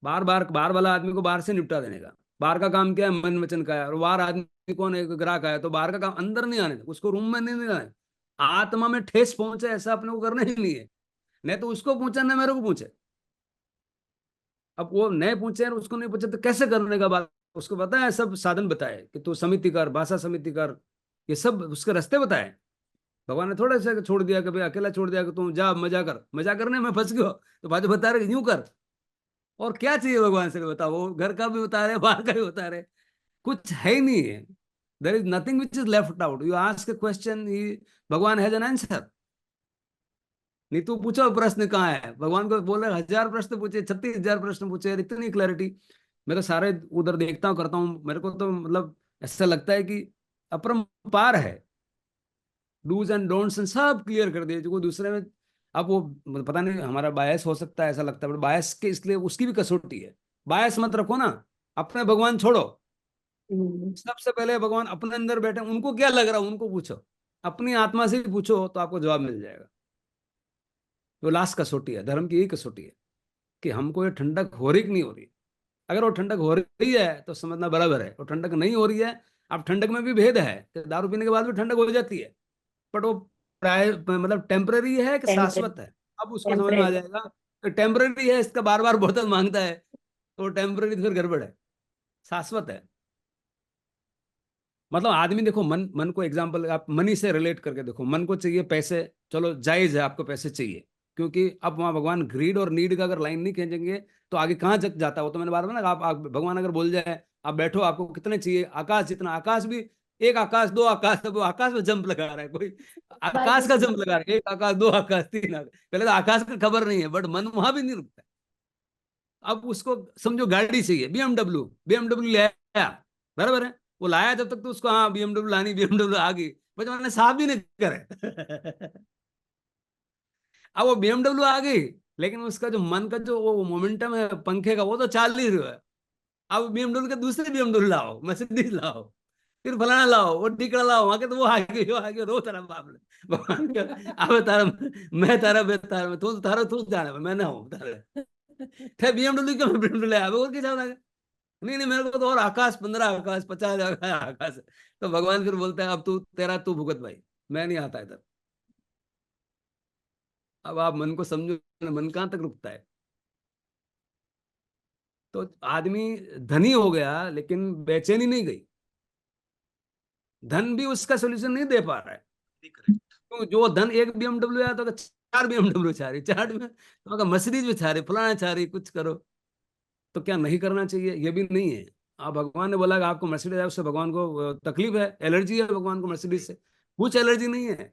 बार वाला आदमी को बाहर से निपटा देने का। बाहर का काम क्या है, मन वचन का है। और बाहर आदमी कौन है, ग्राहक है, तो बाहर का काम अंदर नहीं आने, उसको रूम में नहीं आने, आत्मा में ठेस पहुंचे ऐसा अपने को करना ही नहीं है। नहीं तो उसको पूछे न मेरे को पूछे। अब वो नए पूछे और उसको नहीं पूछे तो कैसे करने का बात। उसको पता है, सब साधन बताए कि तू समिति कर, भाषा समिति कर, ये सब उसके रास्ते बताए। भगवान ने थोड़ा सा छोड़ दिया कि भाई अकेला छोड़ दिया कि तुम जा मजा कर, मजा करने में फंस गयो तो बात बता रहे यूं कर। और क्या चाहिए भगवान से बताओ, वो घर का भी बता रहे बाहर का भी बता रहे, कुछ है ही नहीं है। There is nothing which is left out. You ask a question, he Bhagwan has an answer. नहीं तो पूछो प्रश्न कहाँ है, भगवान को बोले 1000 प्रश्न पूछे, 36,000 प्रश्न पूछे, इतनी क्लैरिटी। मैं तो सारे उधर देखता हूँ करता हूँ, मेरे को तो मतलब ऐसा लगता है कि अपरंपार है। डूज एंड डोंट्स सब क्लियर कर दिए जो दूसरे में। अब वो पता नहीं हमारा बायस हो सकता है, ऐसा लगता है, बट बायस के इसलिए उसकी भी कसौटी है। बायस मत रखो ना, अपने भगवान छोड़ो। सबसे पहले भगवान अपने अंदर बैठे, उनको क्या लग रहा है उनको पूछो, अपनी आत्मा से भी पूछो तो आपको जवाब मिल जाएगा। वो लास्ट कसौटी है, धर्म की यही कसौटी है कि हमको ये ठंडक हो रही कि नहीं हो रही। अगर वो ठंडक हो रही है तो समझना बराबर है, वो ठंडक नहीं हो रही है। अब ठंडक में भी भेद है कि दारू पीने के बाद भी ठंडक हो जाती है, बट वो प्राय मतलब टेम्पररी है कि शाश्वत है। अब उसको समझ में आ जाएगा कि टेम्पररी है, इसका बार बार बोतल मांगता है तो टेम्पररी फिर गड़बड़ है, शाश्वत है। मतलब आदमी देखो, मन मन को एग्जांपल आप मनी से रिलेट करके देखो। मन को चाहिए पैसे, चलो जायज है आपको पैसे चाहिए, क्योंकि अब वहां भगवान ग्रीड और नीड का अगर लाइन नहीं खींचेंगे तो आगे कहाँ जग जाता है वो तो मैंने बार बार ना, आप भगवान अगर बोल जाए आप बैठो आपको कितने चाहिए, आकाश जितना, आकाश भी एक आकाश दो आकाश, वो आकाश में जंप लगा रहा है कोई, आकाश का जंप लगा रहा है, एक आकाश दो आकाश तीन आकाश। पहले तो आकाश का खबर नहीं है, बट मन वहां भी नहीं रुकता। अब उसको समझो गाड़ी चाहिए, बीएमडब्ल्यू, बीएमडब्ल्यू ले आया, बराबर है, वो लाया जब तक तो उसको हाँ बीएमडब्ल्यू लानी, बीएमडब्ल्यू आ गई, बट मैंने साफ भी नहीं करे। अब वो बीएमडब्ल्यू आ गई, लेकिन उसका जो मन का जो वो मोमेंटम है पंखे का, वो तो चाल ही रहा है। अब बीएमडब्ल्यू के दूसरे बीएमडब्ल्यू लाओ, मर्सिडीज लाओ, फिर फलाना लाओ, वो टिकड़ा लाओ, वहां के तो वो आ गई, वो आ गई, रो तारा बाप ने भगवान का। अब तारा मैं तारा बेतारा में तू तारा तू जाने मैं ना हूँ तारा थे बीएमडब्ल्यू क्यों बीएमडब्ल्यू आया और क्या चाहता है। नहीं नहीं मेरे को तो और आकाश 15 आकाश 50 आकाश है। तो भगवान फिर बोलता है अब तू तेरा तू भुगत भाई, मैं नहीं आता इधर। अब आप मन को समझो, मन कहाँ तक रुकता है। तो आदमी धनी हो गया लेकिन बेचैनी नहीं गई, धन भी उसका सोल्यूशन नहीं दे पा रहा है। तो जो धन एक बीएमडब्ल्यू आया तो 4 बीएमडब्ल्यू चाह रही, 4 में तो मर्सिडीज भी चाह रही, फलाना चाह रही, कुछ करो। तो क्या नहीं करना चाहिए, ये भी नहीं है। आप भगवान ने बोला कि आपको मर्सिडीज है, उससे भगवान को तकलीफ है, एलर्जी है भगवान को मर्सिडीज से, कुछ एलर्जी नहीं है।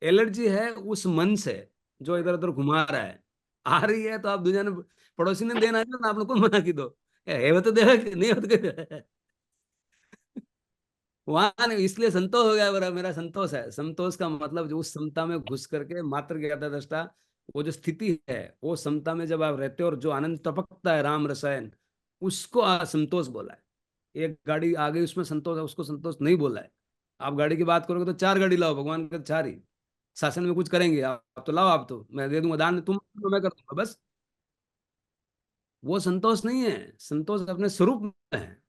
एलर्जी है उस मन से जो इधर उधर घुमा रहा है। आ रही है तो आप दूसरे ने पड़ोसी ने देना है ना, आप लोग को मना की दो, है वो तो देगा नहीं हो तो वहां नहीं। इसलिए संतोष हो गया, मेरा संतोष है। संतोष का मतलब जो उस समता में घुस करके मात्र ज्ञाता दृष्टा, वो जो स्थिति है वो समता में जब आप रहते हो और जो आनंद टपकता है राम रसायन, उसको संतोष बोला है। एक गाड़ी आ गई उसमें संतोष है, उसको संतोष नहीं बोला है। आप गाड़ी की बात करोगे तो 4 गाड़ी लाओ, भगवान के 4 ही। शासन में कुछ करेंगे आप तो लाओ, आप तो मैं दे दूंगा दान, तुम तो मैं कर दूंगा बस। वो संतोष नहीं है, संतोष अपने स्वरूप में है।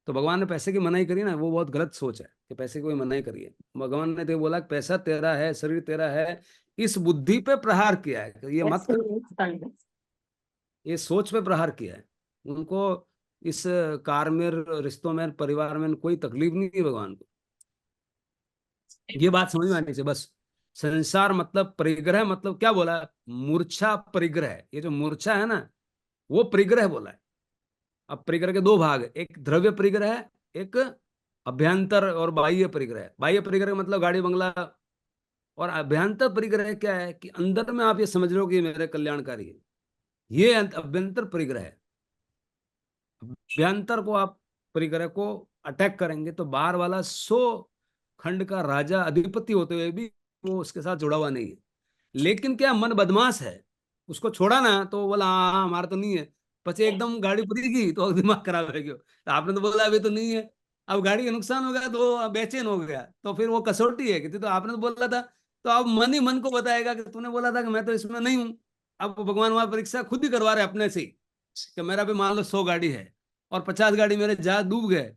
तो भगवान ने पैसे की मनाही करी ना, वो बहुत गलत सोच है कि पैसे की कोई मनाही करिए। भगवान ने तो बोला पैसा तेरा है, शरीर तेरा है, इस बुद्धि पे प्रहार किया है कि ये मत कर, ये सोच पे प्रहार किया है। उनको इस कार में, रिश्तों में, परिवार में कोई तकलीफ नहीं है भगवान को। ये बात समझ में आनी चाहिए बस। संसार मतलब परिग्रह, मतलब क्या बोला, मूर्छा परिग्रह। ये जो मूर्छा है ना वो परिग्रह बोला है। अब परिग्रह के 2 भाग है, एक द्रव्य परिग्रह है, एक अभ्यंतर और बाह्य परिग्रह। बाह्य परिग्रह मतलब गाड़ी बंगला, और अभ्यंतर परिग्रह क्या है कि अंदर में आप ये समझ लो कि मेरे कल्याणकारी है, ये अभ्यंतर परिग्रह है। अभ्यंतर को आप परिग्रह को अटैक करेंगे तो बाहर वाला 100 खंड का राजा अधिपति होते हुए भी वो उसके साथ जुड़ा हुआ नहीं है। लेकिन क्या मन बदमाश है, उसको छोड़ा ना तो बोला हाँ हाँ हमारा तो नहीं है, पचे एकदम गाड़ी पड़ी तो दिमाग खराब है क्यों, तो आपने तो बोला अभी तो नहीं है। अब गाड़ी का नुकसान हो गया तो बेचैन हो गया, तो फिर वो कसौटी है कि तो आपने तो बोला था। तो अब मन ही मन को बताएगा कि तूने बोला था कि मैं तो इसमें नहीं हूँ। अब भगवान वहां परीक्षा खुद ही करवा रहे अपने से ही कि मेरा भी मान लो 100 गाड़ी है और 50 गाड़ी मेरे जहाज डूब गए,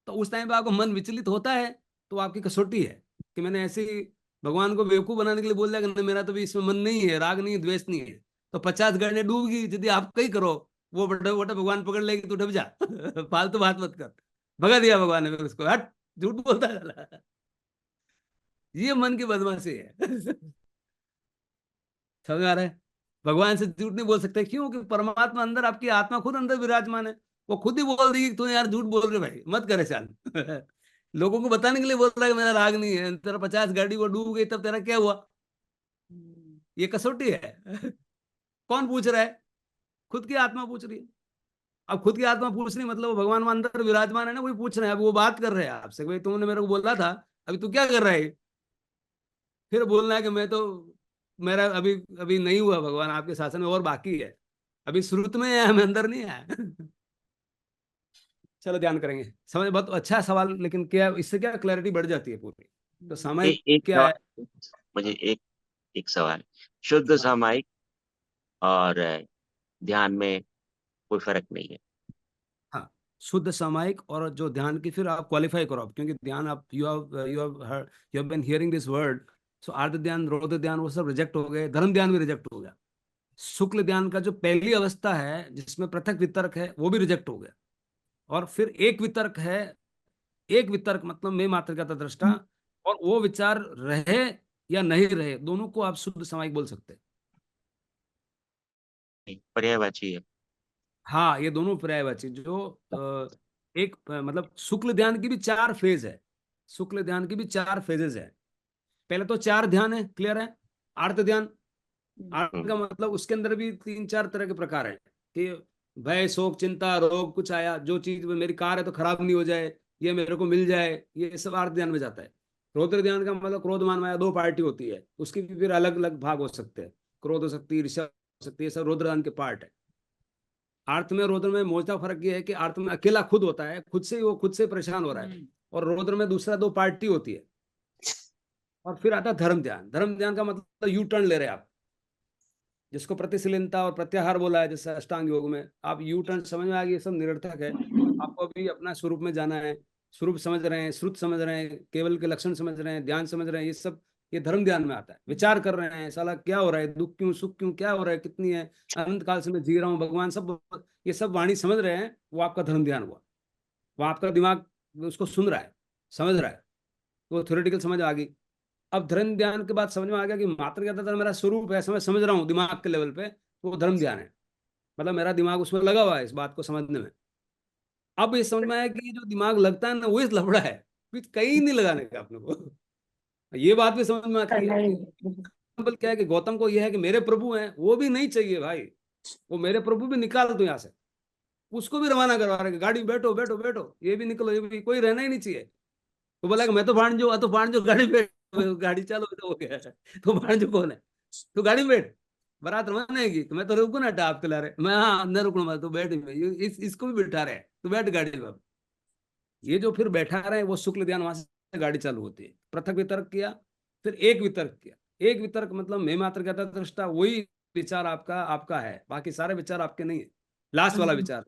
तो उस टाइम पे आपको मन विचलित होता है। तो आपकी कसौटी है कि मैंने ऐसे ही भगवान को बेवकूफ बनाने के लिए बोल दिया कि मेरा तो भी इसमें मन नहीं है, राग नहीं है, द्वेष नहीं है। तो 50 गाड़ियां डूब गई, यदि आप कहीं करो वो बड़ा बड़ा भगवान पकड़ लेगी, तू डब जा फालतू बात मत कर। भगा दिया भगवान ने फिर उसको, हट झूठ बोलता चला। ये मन की बदमाशी है। समझ आ रहा है? भगवान से झूठ नहीं बोल सकते, क्यों? कि परमात्मा अंदर, आपकी आत्मा खुद अंदर विराजमान है। वो खुद ही बोल देगी कि तू यार झूठ बोल रहे भाई, मत करे चाल। लोगों को बताने के लिए बोल रहा है कि मेरा राग नहीं है, तेरा 50 गाड़ी वो डूब गई तब तेरा क्या हुआ? ये कसौटी है। कौन पूछ रहा है? खुद की आत्मा पूछ रही है। अब खुद की आत्मा पूछ रही मतलब वो भगवान वहां अंदर विराजमान है ना, वही पूछ रहे हैं। अब वो बात कर रहे हैं आपसे, भाई तुमने मेरे को बोला था, अभी तू क्या कर रहा है? फिर बोलना है कि मैं तो, मेरा अभी अभी नहीं हुआ भगवान आपके शासन में, और बाकी है, अभी श्रुत में है, हमें अंदर नहीं आया। चलो ध्यान करेंगे। समझ, बहुत अच्छा सवाल, लेकिन क्या इससे क्या क्लैरिटी बढ़ जाती है पूरी। तो सामायिक एक क्या है? मुझे एक एक सवाल, शुद्ध हाँ, सामायिक और ध्यान में कोई फर्क नहीं है? हाँ, शुद्ध सामायिक और जो ध्यान की, फिर आप क्वालिफाई करो आप, क्योंकि ध्यान आप you have been hearing this word. So आर्त ध्यान, रौद्र ध्यान, वो सब रिजेक्ट हो गए, धर्म ध्यान भी रिजेक्ट हो गया। शुक्ल ध्यान का जो पहली अवस्था है जिसमें पृथक वितर्क है, वो भी रिजेक्ट हो गया। और फिर एक वितर्क है, एक वितर्क मतलब मैं मात्र का दृष्टा, और वो विचार रहे या नहीं रहे, दोनों को आप शुद्ध सामायिक बोल सकते हैं। पर्यायवाची है। हाँ, ये दोनों पर्यायवाची जो एक मतलब शुक्ल ध्यान की भी 4 फेज है। शुक्ल ध्यान की भी 4 फेजेस है। पहले तो 4 ध्यान है, क्लियर है? आर्त ध्यान, आर्त का मतलब उसके अंदर भी 3-4 तरह के प्रकार हैं कि भय, शोक, चिंता, रोग, कुछ आया, जो चीज मेरी कार है तो खराब नहीं हो जाए, ये मेरे को मिल जाए, ये सब आर्त ध्यान में जाता है। रौद्र ध्यान का मतलब क्रोध, मान, माया, 2 पार्टी होती है, उसकी भी फिर अलग अलग भाग हो सकते हैं। क्रोध हो सकती है, ईर्ष्या हो सकती है, सब रौद्र ध्यान के पार्ट है। आर्त में, रौद्र में मोटा फर्क ये है कि आर्त में अकेला खुद होता है, खुद से ही वो खुद से परेशान हो रहा है, और रौद्र में दूसरा 2 पार्टी होती है। और फिर आता है धर्म ध्यान। धर्म ध्यान का मतलब यू टर्न ले रहे हैं आप, जिसको प्रतिशीलता और प्रत्याहार बोला है, जैसे अष्टांग योग में। आप यू टर्न, समझ में आ गई, ये सब निरर्थक है। आपको अभी अपना स्वरूप में जाना है। स्वरूप समझ रहे हैं, श्रुत समझ रहे हैं, केवल के लक्षण समझ रहे हैं, ध्यान समझ रहे हैं, ये सब ये धर्म ध्यान में आता है। विचार कर रहे हैं, साला क्या हो रहा है, दुख क्यों, सुख क्यों, क्या हो रहा है, कितनी है, अनंत काल से मैं जी रहा हूँ, भगवान सब, ये सब वाणी समझ रहे हैं, वो आपका धर्म ध्यान हुआ। वो आपका दिमाग उसको सुन रहा है, समझ रहा है, वो थ्योरेटिकल समझ आ गई। अब धर्म ध्यान के बाद समझ में आ गया कि मात्र ज्ञाता मेरा स्वरूप है, ऐसा मैं समझ रहा हूँ दिमाग के लेवल पे, तो वो धर्म ध्यान है। मतलब मेरा दिमाग उसमें लगा हुआ है इस बात को समझने में। अब ये समझ में आया कि जो दिमाग लगता है ना, वो इस लफड़ा है, कुछ कहीं नहीं लगाने का अपने को। ये बात भी समझ में आती है। एग्जाम्पल क्या है कि गौतम को यह है कि मेरे प्रभु हैं, वो भी नहीं चाहिए भाई, वो मेरे प्रभु भी निकाल दो यहाँ से। उसको भी रवाना करवा रहे हैं, गाड़ी में बैठो बैठो बैठो, ये भी निकलो, ये भी, कोई रहना ही नहीं चाहिए। तो बोला कि मैं तो भांजो गाड़ी में बैठ, गाड़ी चालू तो हो गया। तो भांजो कौन है? तो गाड़ी में बैठ, बारात रवाना है, तो मैं तो रुकू ना, टाप के ला रहे, मैं हाँ अंदर रुकूंगा, तो बैठ, इसको भी बैठा रहे, तो बैठ गाड़ी में। ये जो फिर बैठा रहे, वो शुक्ल ध्यान, वहां से गाड़ी चालू होती है। पृथक वितर्क किया, फिर एक वितर्क किया। एक वितर्क मतलब मैं मात्र का दृष्टा, वही विचार आपका आपका है, बाकी सारे विचार आपके नहीं है। लास्ट वाला विचार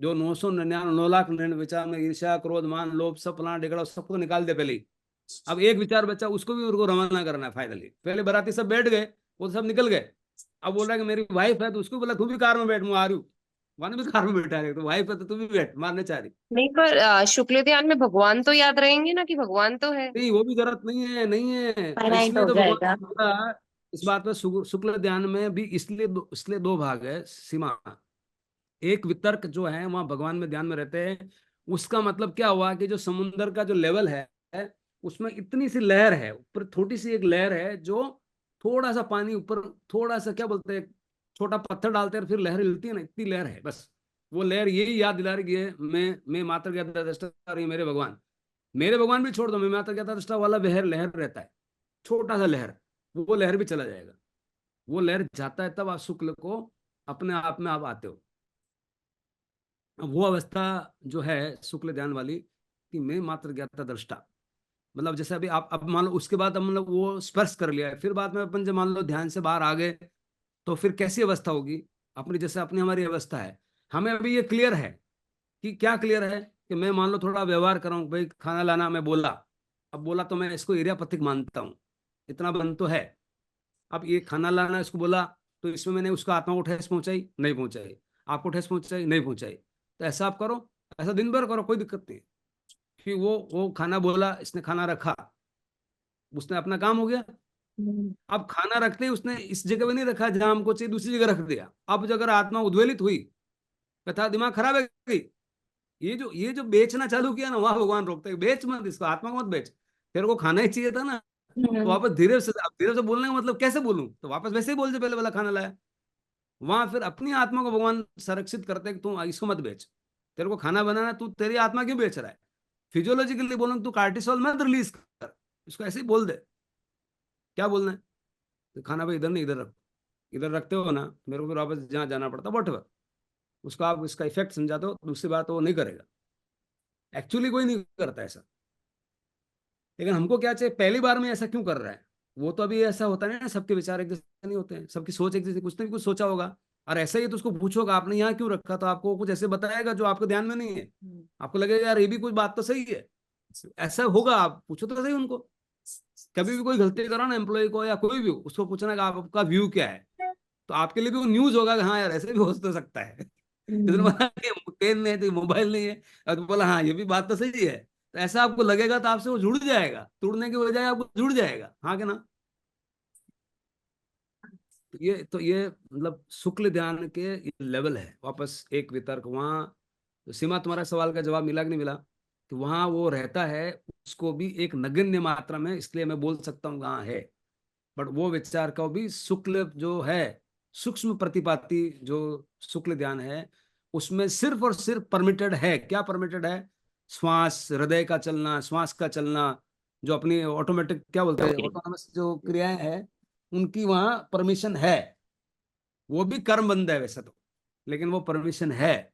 जो 999 9,99,000 विचार में ईर्ष्या, क्रोध, मान, लोभ, सब फलाना ढिकड़ा सबको निकाल दे पहले ही। अब एक विचार बचा, उसको भी उनको रवाना करना है फाइनली। पहले बाराती सब बैठ गए, वो सब निकल गए। अब बोल रहा है कि मेरी वाइफ है, तो उसको बोला तू भी कार में बैठ, मैं आ रही हूँ। वन भी कार में बैठा रहे, तो वाइफ है तो तू भी बैठ, मारने चाह रही। नहीं, पर शुक्ल ध्यान में भगवान तो याद रहेंगे ना कि भगवान तो है। नहीं, वो भी जरूरत नहीं है, नहीं है। फाइनाइट इसलिए हो तो जाएगा। भगवान ने बोला इस बात में, शुक्ल ध्यान में भी इसलिए 2 भाग है सीमा। एक वितर्क जो है वहां भगवान में ध्यान में रहते हैं। उसका मतलब क्या हुआ कि जो समुन्द्र का जो लेवल है, उसमें इतनी सी लहर है, ऊपर छोटी सी एक लहर है, जो थोड़ा सा पानी ऊपर, थोड़ा सा क्या बोलते हैं, छोटा पत्थर डालते हैं फिर लहर हिलती है ना, इतनी लहर है बस। वो लहर यही याद दिला रही है, मैं मात्र ज्ञाता दृष्टा और ये मेरे भगवान। मेरे भगवान भी छोड़ दो, मैं मात्र ज्ञाता दृष्टा वाला लहर लहर रहता है, छोटा सा लहर, वो लहर भी चला जाएगा। वो लहर जाता है, तब आप शुक्ल को अपने आप में आप आते हो। वो अवस्था जो है शुक्ल ध्यान वाली, कि मैं मात्र ज्ञाता दृष्टा, मतलब जैसे अभी आप, अब मान लो उसके बाद हम लोग वो स्पर्श कर लिया है, फिर बाद में अपन जब मान लो ध्यान से बाहर आ गए, तो फिर कैसी अवस्था होगी अपनी, जैसे अपनी हमारी अवस्था है। हमें अभी ये क्लियर है कि क्या क्लियर है, कि मैं मान लो थोड़ा व्यवहार कर रहा हूँ, भाई खाना लाना, मैं बोला, अब बोला तो मैं इसको इरियापथिक मानता हूँ, इतना बंद तो है। अब ये खाना लाना इसको बोला, तो इसमें मैंने उसका आत्मा को ठेस पहुंचाई, नहीं पहुंचाई, आपको ठेस पहुंचाई, नहीं पहुंचाई। तो ऐसा आप करो, ऐसा दिन भर करो, कोई दिक्कत नहीं। कि वो खाना बोला, इसने खाना रखा, उसने अपना काम हो गया। अब खाना रखते ही उसने इस जगह पे नहीं रखा जहां हमको चाहिए, दूसरी जगह रख दिया। अब अगर आत्मा उद्वेलित हुई, कथा दिमाग खराब है गई, ये जो बेचना चालू किया ना, वहां भगवान रोकते हैं, बेच मत इसको, आत्मा को मत बेच, तेरे को खाना ही चाहिए था ना। तो वापस धीरे से बोलने का मतलब कैसे बोलूं, तो वापस वैसे ही बोल दे, पहले वाला खाना लाया। वहां फिर अपनी आत्मा को भगवान संरक्षित करते हैं कि तू इसको मत बेच, तेरे को खाना बनाना, तू तेरी आत्मा क्यों बेच रहा है। फिजियोलॉजिकली बोलो तू कार्टिसोल मत रिलीज कर, इसको ऐसे ही बोल दे, क्या बोलना है। तो खाना भाई इधर नहीं इधर रखो, इधर रखते हो ना, मेरे को फिर वापस जहाँ जाना पड़ता, वट उसको आप इसका इफेक्ट समझाते हो, दूसरी बात वो नहीं करेगा। एक्चुअली कोई नहीं करता ऐसा, लेकिन हमको क्या चाहिए, पहली बार में ऐसा क्यों कर रहा है। वो तो अभी ऐसा होता नहीं ना, सबके विचार एक जैसे नहीं होते हैं, सबकी सोच एक जैसे, कुछ ना कुछ सोचा होगा। और ऐसा ही तो उसको पूछोगा आपने यहाँ क्यों रखा, तो आपको कुछ ऐसे बताएगा जो आपको ध्यान में नहीं है। आपको लगेगा यार ये भी कुछ बात तो सही है, ऐसा होगा। आप पूछो तो सही उनको, कभी भी कोई गलती करो ना एम्प्लॉय को या कोई भी हो, उसको पूछना कि आपका व्यू क्या है, तो आपके लिए भी वो न्यूज होगा कि हाँ यार ऐसे भी हो तो सकता है। पेन नहीं है तो मोबाइल नहीं है, और तो बोला हाँ ये भी बात तो सही है, तो ऐसा आपको लगेगा तो आपसे वो जुड़ जाएगा, तोड़ने की बजाय आपको जुड़ जाएगा, हाँ कि ना। तो ये मतलब शुक्ल ध्यान के लेवल है। वापस एक वितर्क वहां, तो सीमा तुम्हारा सवाल का जवाब मिला कि नहीं मिला, तो वहां वो रहता है, उसको भी एक नगण्य मात्रा में, इसलिए मैं बोल सकता हूँ वहां है। बट वो विचार का भी शुक्ल जो है, सूक्ष्म प्रतिपाती जो शुक्ल ध्यान है, उसमें सिर्फ और सिर्फ परमिटेड है। क्या परमिटेड है, श्वास, हृदय का चलना, श्वास का चलना, जो अपनी ऑटोमेटिक क्या बोलते हैं, ऑटोनोमस जो क्रियाएं हैं, उनकी वहां परमिशन है। वो भी कर्म बंद है वैसे तो, लेकिन वो परमिशन है।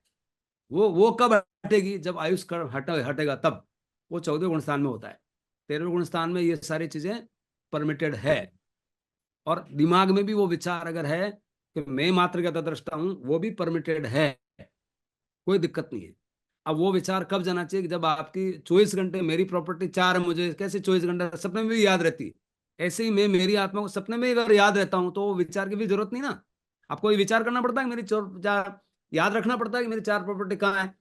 वो कब हटेगी, जब आयुष कर्म हटेगा तब। वो 14वें गुणस्थान में होता है, 13वें गुणस्थान में ये सारी चीजें परमिटेड है। और दिमाग में भी वो विचार अगर है कि मैं मात्र का दृष्टा हूं, वो भी परमिटेड है, कोई दिक्कत नहीं है। अब वो विचार कब जाना चाहिए, जब आपकी 24 घंटे मेरी प्रॉपर्टी 4 है, मुझे कैसे 24 घंटे सपने में भी याद रहती है, ऐसे ही मैं मेरी आत्मा को सपने में अगर याद रहता हूं, तो वो विचार की भी जरूरत नहीं ना। आपको ये विचार करना पड़ता है, मेरी चार याद रखना पड़ता है कि मेरी 4 प्रॉपर्टी कहाँ है,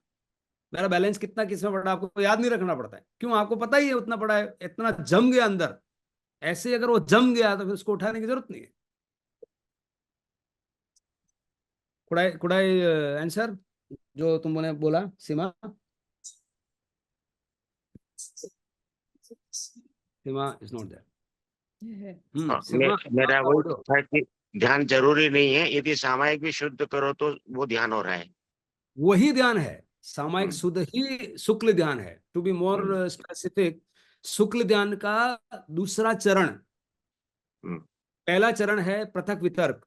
मेरा बैलेंस कितना किसमें पड़ा, आपको याद नहीं रखना पड़ता है। क्यों, आपको पता ही है उतना पड़ा है, इतना जम गया अंदर। ऐसे ही अगर वो जम गया तो फिर उसको उठाने की जरूरत नहीं है। कुड़ाई आंसर जो तुमने बोला सीमा, सीमा इज नॉट देयर। हाँ, सीमा मेरा आपका वही audio। था कि ध्यान जरूरी नहीं है, यदि सामायिक भी शुद्ध करो तो वो ध्यान हो रहा है। वही ध्यान है, सामायिक हम्म, शुद्ध ही शुक्ल ध्यान है। टू बी मोर स्पेसिफिक, शुक्ल ध्यान का दूसरा चरण, हम्म, पहला चरण है पृथक वितर्क।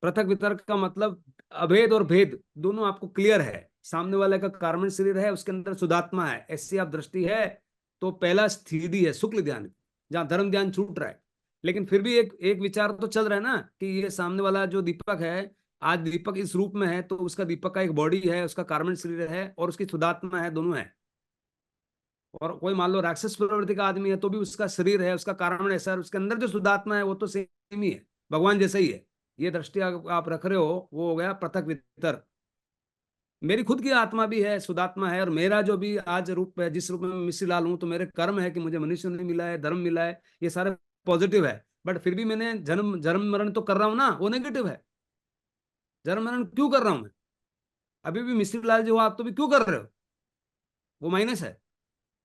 पृथक वितर्क का मतलब अभेद और भेद दोनों आपको क्लियर है। सामने वाले का कार्बन शरीर है, उसके अंदर शुद्धात्मा है, ऐसी आप दृष्टि है, तो पहला स्थिति है शुक्ल ध्यान, जहां धर्म ध्यान छूट रहा है। लेकिन फिर भी एक एक विचार तो चल रहा है ना, कि ये सामने वाला जो दीपक है, आज दीपक इस रूप में है, तो उसका दीपक का एक बॉडी है, उसका कार्बन शरीर है, और उसकी शुद्धात्मा है, दोनों है। और कोई मान लो राक्षस प्रवृत्ति का आदमी है, तो भी उसका शरीर है, उसका कारण ऐसा है, उसके अंदर जो शुद्धात्मा है वो तो सेम ही है, भगवान जैसा ही है। ये दृष्टि आप रख रहे हो, वो हो गया पृथक वितर्क। मेरी खुद की आत्मा भी है, शुद्धात्मा है, और मेरा जो भी आज रूप है, जिस रूप में मैं मिश्री लाल हूं, तो मेरे कर्म है कि मुझे मनुष्य नहीं मिला है, धर्म मिला है, ये सारे पॉजिटिव है। बट फिर भी मैंने जन्म जन्म मरण तो कर रहा हूं ना, वो नेगेटिव है। जन्म मरण क्यों कर रहा हूं मैं, अभी भी मिश्री लाल जो हो आप, तो भी क्यों कर रहे हो, वो माइनस है।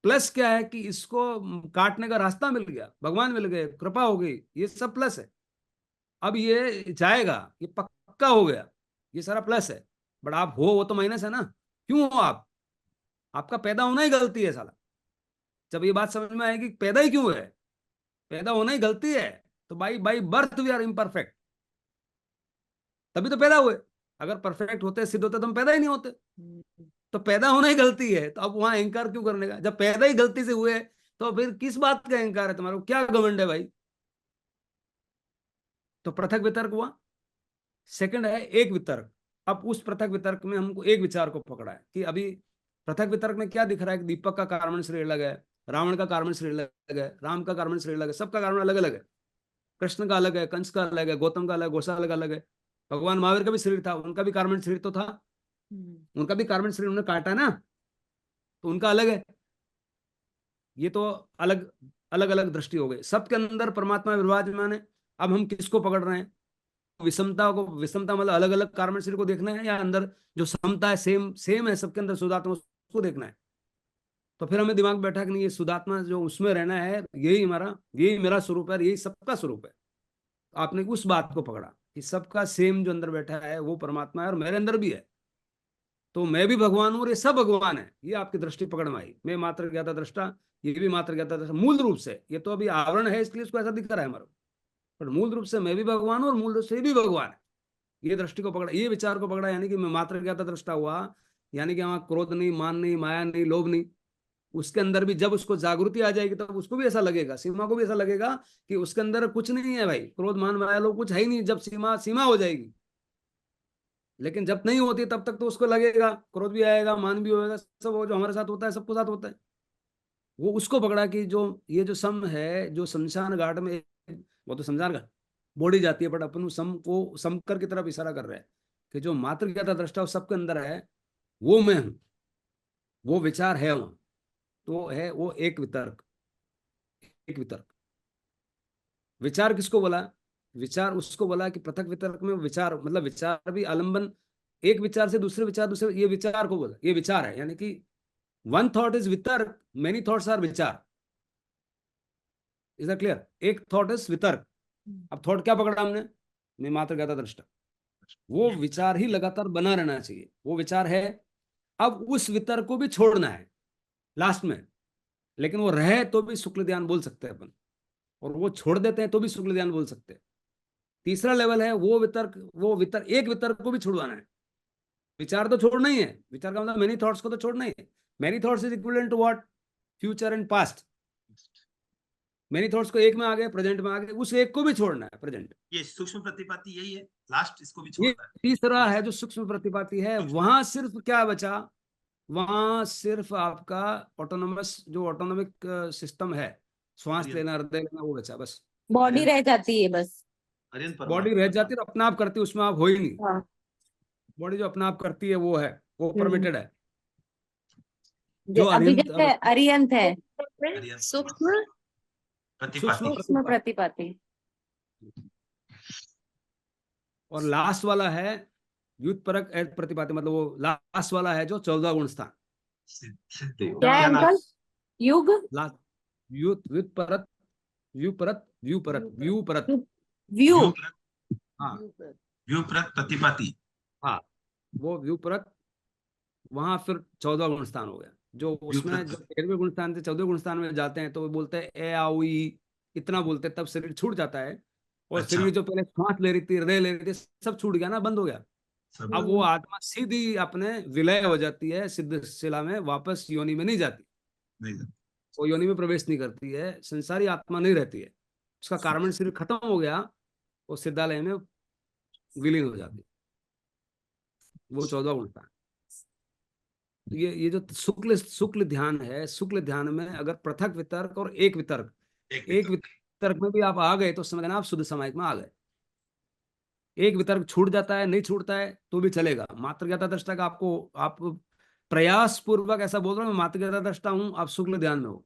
प्लस क्या है कि इसको काटने का रास्ता मिल गया, भगवान मिल गए, कृपा हो गई, ये सब प्लस है। अब ये जाएगा, ये पक्का हो गया, ये सारा प्लस है। बट आप हो, वो तो माइनस है ना। क्यों हो आप, आपका पैदा होना ही गलती है साला। जब ये बात समझ में आएगी पैदा ही क्यों है, पैदा होना ही गलती है, तो by by birth we are imperfect, तभी तो पैदा हुए। अगर परफेक्ट होते, सिद्ध होते, तो हम पैदा ही नहीं होते। तो पैदा होना ही गलती है, तो अब वहां अहंकार क्यों करने का, जब पैदा ही गलती से हुए, तो फिर किस बात का अहंकार है तुम्हारा, क्या घमंड है भाई। तो पृथक वितर्क हुआ। सेकंड है एक वितर्क। अब उस पृथक वितर्क में हमको एक विचार को पकड़ा है कि अभी पृथक वितर्क में क्या दिख रहा है कि दीपक का कार्बन शरीर अलग है, रावण का कार्बन शरीर अलग है, राम का कार्बन शरीर अलग है, सबका कार्बन अलग अलग है। कृष्ण का अलग है, कंस का अलग है, गौतम का अलग, गोसा अलग अलग है। भगवान महावीर का भी शरीर था, उनका भी कार्बन शरीर तो था, उनका भी कार्बन शरीर उन्होंने काटा ना। तो उनका अलग है, ये तो अलग अलग अलग दृष्टि हो गई। सबके अंदर परमात्मा विराजमान है। अब हम किसको पकड़ रहे हैं? विषमता को, विषमता मतलब अलग अलग कारण शरीर को देखना है, या अंदर जो समता है, सेम सेम है सबके अंदर शुद्धात्मा, उसको देखना है। तो फिर हमें दिमाग में बैठा कि नहीं, ये शुद्धात्मा जो उसमें रहना है, यही मेरा स्वरूप है, यही सबका स्वरूप है। आपने उस बात को पकड़ा कि सबका सेम जो अंदर बैठा है वो परमात्मा है और मेरे अंदर भी है, तो मैं भी भगवान हूँ और ये सब भगवान है। ये आपकी दृष्टि पकड़ में आई। मैं मात्र ज्ञाता दृष्टा, ये भी मात्र ज्ञाता दृष्टा। मूल रूप से ये तो अभी आवरण है, इसलिए इसको ऐसा दिख रहा है हमारा, पर मूल रूप से मैं भी भगवान हूँ और मूल रूप से ये भी भगवान है। ये दृष्टि को पकड़ा, ये विचार को पकड़ा, यानी कि मैं मात्र ज्ञाता दृष्टा हुआ, यानी कि वहां क्रोध नहीं, मान नहीं, माया नहीं, लोभ नहीं। उसके अंदर भी जब उसको जागृति आ जाएगी तब उसको भी ऐसा लगेगा, सीमा को भी ऐसा लगेगा कि उसके अंदर कुछ नहीं है भाई, क्रोध मान माया लोभ कुछ है ही नहीं। जब सीमा सीमा हो जाएगी, लेकिन जब नहीं होती तब तक तो उसको लगेगा क्रोध भी आएगा, मान भी होगा, सब वो जो हमारे साथ होता है सबको साथ होता है। वो उसको पकड़ा कि जो ये जो सम है, जो शमशान घाट में, वो तो शमशान घाट बॉडी जाती है, बट अपन सम को समकर की तरफ इशारा कर रहे हैं कि जो मात्र ज्ञाता दृष्टा सबके अंदर है, वो मैं हूं, वो विचार है वहां, तो है वो एक वितर्क। एक वितर्क, विचार किसको बोला? विचार उसको बोला कि पृथक वितर्क में विचार मतलब विचार भी आलंबन, एक विचार से दूसरे विचार, दूसरे, ये विचार को बोला, ये विचार है, यानी कि वन थॉट इज वितर्क, मेनी थॉट्स आर विचार। Is that clear? एक थॉट इज वितर्क। अब थॉट क्या पकड़ा हमने? मैं मात्र ज्ञाता दृष्टा, वो विचार ही लगातार बना रहना चाहिए, वो विचार है। अब उस वितर्क को भी छोड़ना है लास्ट में, लेकिन वो रहे तो भी शुक्ल ध्यान बोल सकते हैं अपन, और वो छोड़ देते हैं तो भी शुक्ल ध्यान बोल सकते हैं। तीसरा लेवल है वो वितर्क, एक वितर्क को भी छुड़वाना है। विचार तो छोड़ना ही है, विचार का मतलब मेनी थॉट्स को तो छोड़ना ही है। Many thoughts is equivalent to what? Future and past. Many thoughts को एक में आ गए, प्रेजेंट में आ गए, उस एक को भी छोड़ना है, प्रेजेंट। ये सूक्ष्म प्रतिपाती यही है, लास्ट इसको भी ये छोड़ना है। तीसरा है जो सूक्ष्म प्रतिपाती है। वहां सिर्फ क्या बचा? वहां सिर्फ आपका ऑटोनोमस, जो ऑटोनोमिक सिस्टम है, श्वास लेना, हृदय लेना, वो बचा बस। बॉडी रह जाती है बस। अरियन बॉडी रह जाती है, अपना आप करती है, उसमें आप हो ही नहीं। हाँ। बॉडी जो अपना आप करती है वो है, वो परमिटेड है। अभी अरिहंत जैसे अरिहंत है, सूक्ष्म प्रतिपाती। सूक्ष्म प्रतिपाती। और लास्ट वाला है व्युत्परक एट प्रतिपाती, मतलब वो लास्ट वाला है जो 14 गुण स्थान। सिद्धि। क्या है अंकल? युग, लास्ट व्युत्परत, व्युपरत, व्युपरत, व्युपरत, व्यू। हाँ व्युप्रत प्रतिपाती। हाँ, वो व्युपरत, वहां फिर 14 गुण स्थान हो गया। जो उसमें व्युपरत। जब 13वें गुण स्थान से 14वें गुण स्थान में जाते हैं तो वो बोलते हैं ए आओ ई, इतना बोलते हैं, तब शरीर छूट जाता है। और अच्छा। शरीर जो पहले सांस ले रही थी, हृदय ले रही थी, सब छूट गया ना, बंद हो गया। सब अब वो आत्मा सीधी अपने विलय हो जाती है, सिद्ध शिला में, वापस योनि में नहीं जाती, नहीं वो योनि में प्रवेश नहीं करती है, संसारी आत्मा नहीं रहती है, उसका कार्बन शरीर खत्म हो गया, वो सिद्धालय में विलीन हो जाती है। वो 14 गुण था। तो ये जो शुक्ल शुक्ल ध्यान है, शुक्ल ध्यान में अगर पृथक वितर्क और एक वितर्क, एक वितर्क में भी आप आ गए तो समझना आप शुद्ध समायिक में आ गए। एक वितर्क छूट जाता है, नहीं छूटता है तो भी चलेगा। मात्र ज्ञाता दृष्टा का आपको, आप प्रयास पूर्वक ऐसा बोल रहे हो मैं मात्र ज्ञाता दृष्टा हूं, आप शुक्ल ध्यान में हो,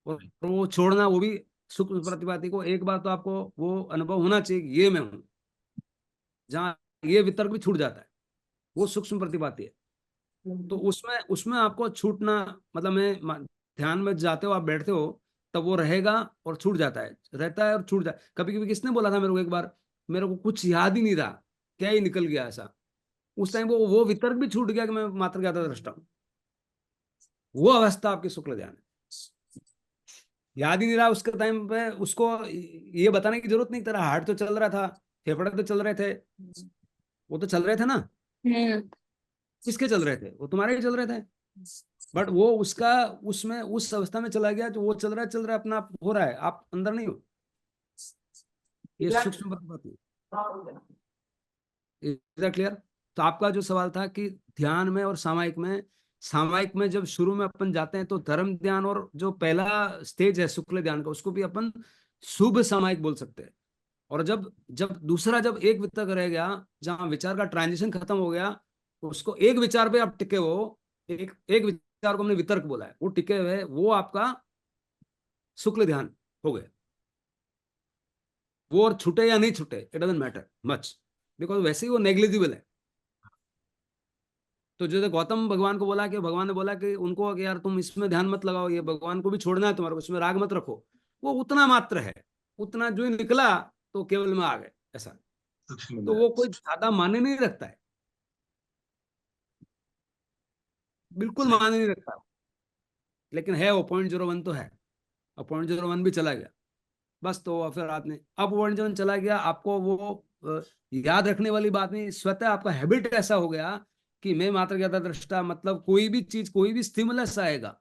और वो छोड़ना, वो भी शुक्ल प्रतिपाती को एक बार तो आपको वो अनुभव होना चाहिए कि ये मैं हूं। जहां ये वितर्क भी छूट जाता है वो सूक्ष्म प्रतिपाती है। तो उसमें उसमें आपको छूटना, मतलब मैं ध्यान में जाते हो, आप बैठते हो, तब वो रहेगा और छूट जाता है, रहता है और छूट जाता है। कभी कभी किसने बोला था मेरे को एक बार, मेरे को कुछ याद ही नहीं रहा, क्या ही निकल गया ऐसा। उस टाइम वो वितर्क भी छूट गया कि मैं मात्र ज्ञाता दृष्टा हूं। वो अवस्था आपकी शुक्ल ध्यान है। याद ही नहीं रहा उसके टाइम पे, उसको ये बताने की जरूरत नहीं, तेरा हार्ट तो चल रहा था, फेफड़े तो चल रहे थे, वो तो चल रहे थे ना। किसके चल रहे थे? वो तुम्हारे ही चल रहे थे, बट वो उसका उसमें उस अवस्था में चला गया जो वो चल रहा है अपना आप हो रहा है, आप अंदर नहीं हो। ये सूक्ष्म बात है। क्लियर? तो आपका जो सवाल था कि ध्यान में और सामायिक में जब शुरू में अपन जाते हैं तो धर्म ध्यान, और जो पहला स्टेज है शुक्ल ध्यान का, उसको भी अपन शुभ सामायिक बोल सकते हैं। और जब जब दूसरा, जब एक वितर्क रह गया, जहां विचार का ट्रांजिशन खत्म हो गया, उसको एक विचार पे आप टिके हो, एक विचार को हमने वितर्क बोला है, वो टिके हुए, वो आपका शुक्ल ध्यान हो गया। वो और छूटे या नहीं छूटे, it doesn't matter much, because वैसे ही वो नेग्लिजिबल है। तो जैसे गौतम भगवान को बोला कि भगवान ने बोला कि उनको कि यार तुम इसमें ध्यान मत लगाओ, ये भगवान को भी छोड़ना है तुम्हारे को, इसमें राग मत रखो, वो उतना मात्र है, उतना जो ही निकला तो केवल में आ गए ऐसा। तो वो कोई ज्यादा माने नहीं रखता है, बिल्कुल सही। माने नहीं रखता, लेकिन है वो 0.01 तो है, और 0.01 भी चला गया बस। तो फिर आपने अब 0.01 चला गया, आपको वो याद रखने वाली बात नहीं, स्वतः आपका हैबिट ऐसा हो गया कि मैं मात्र ज्ञाता दृष्टा, मतलब कोई भी चीज, कोई भी स्टिमुलस आएगा।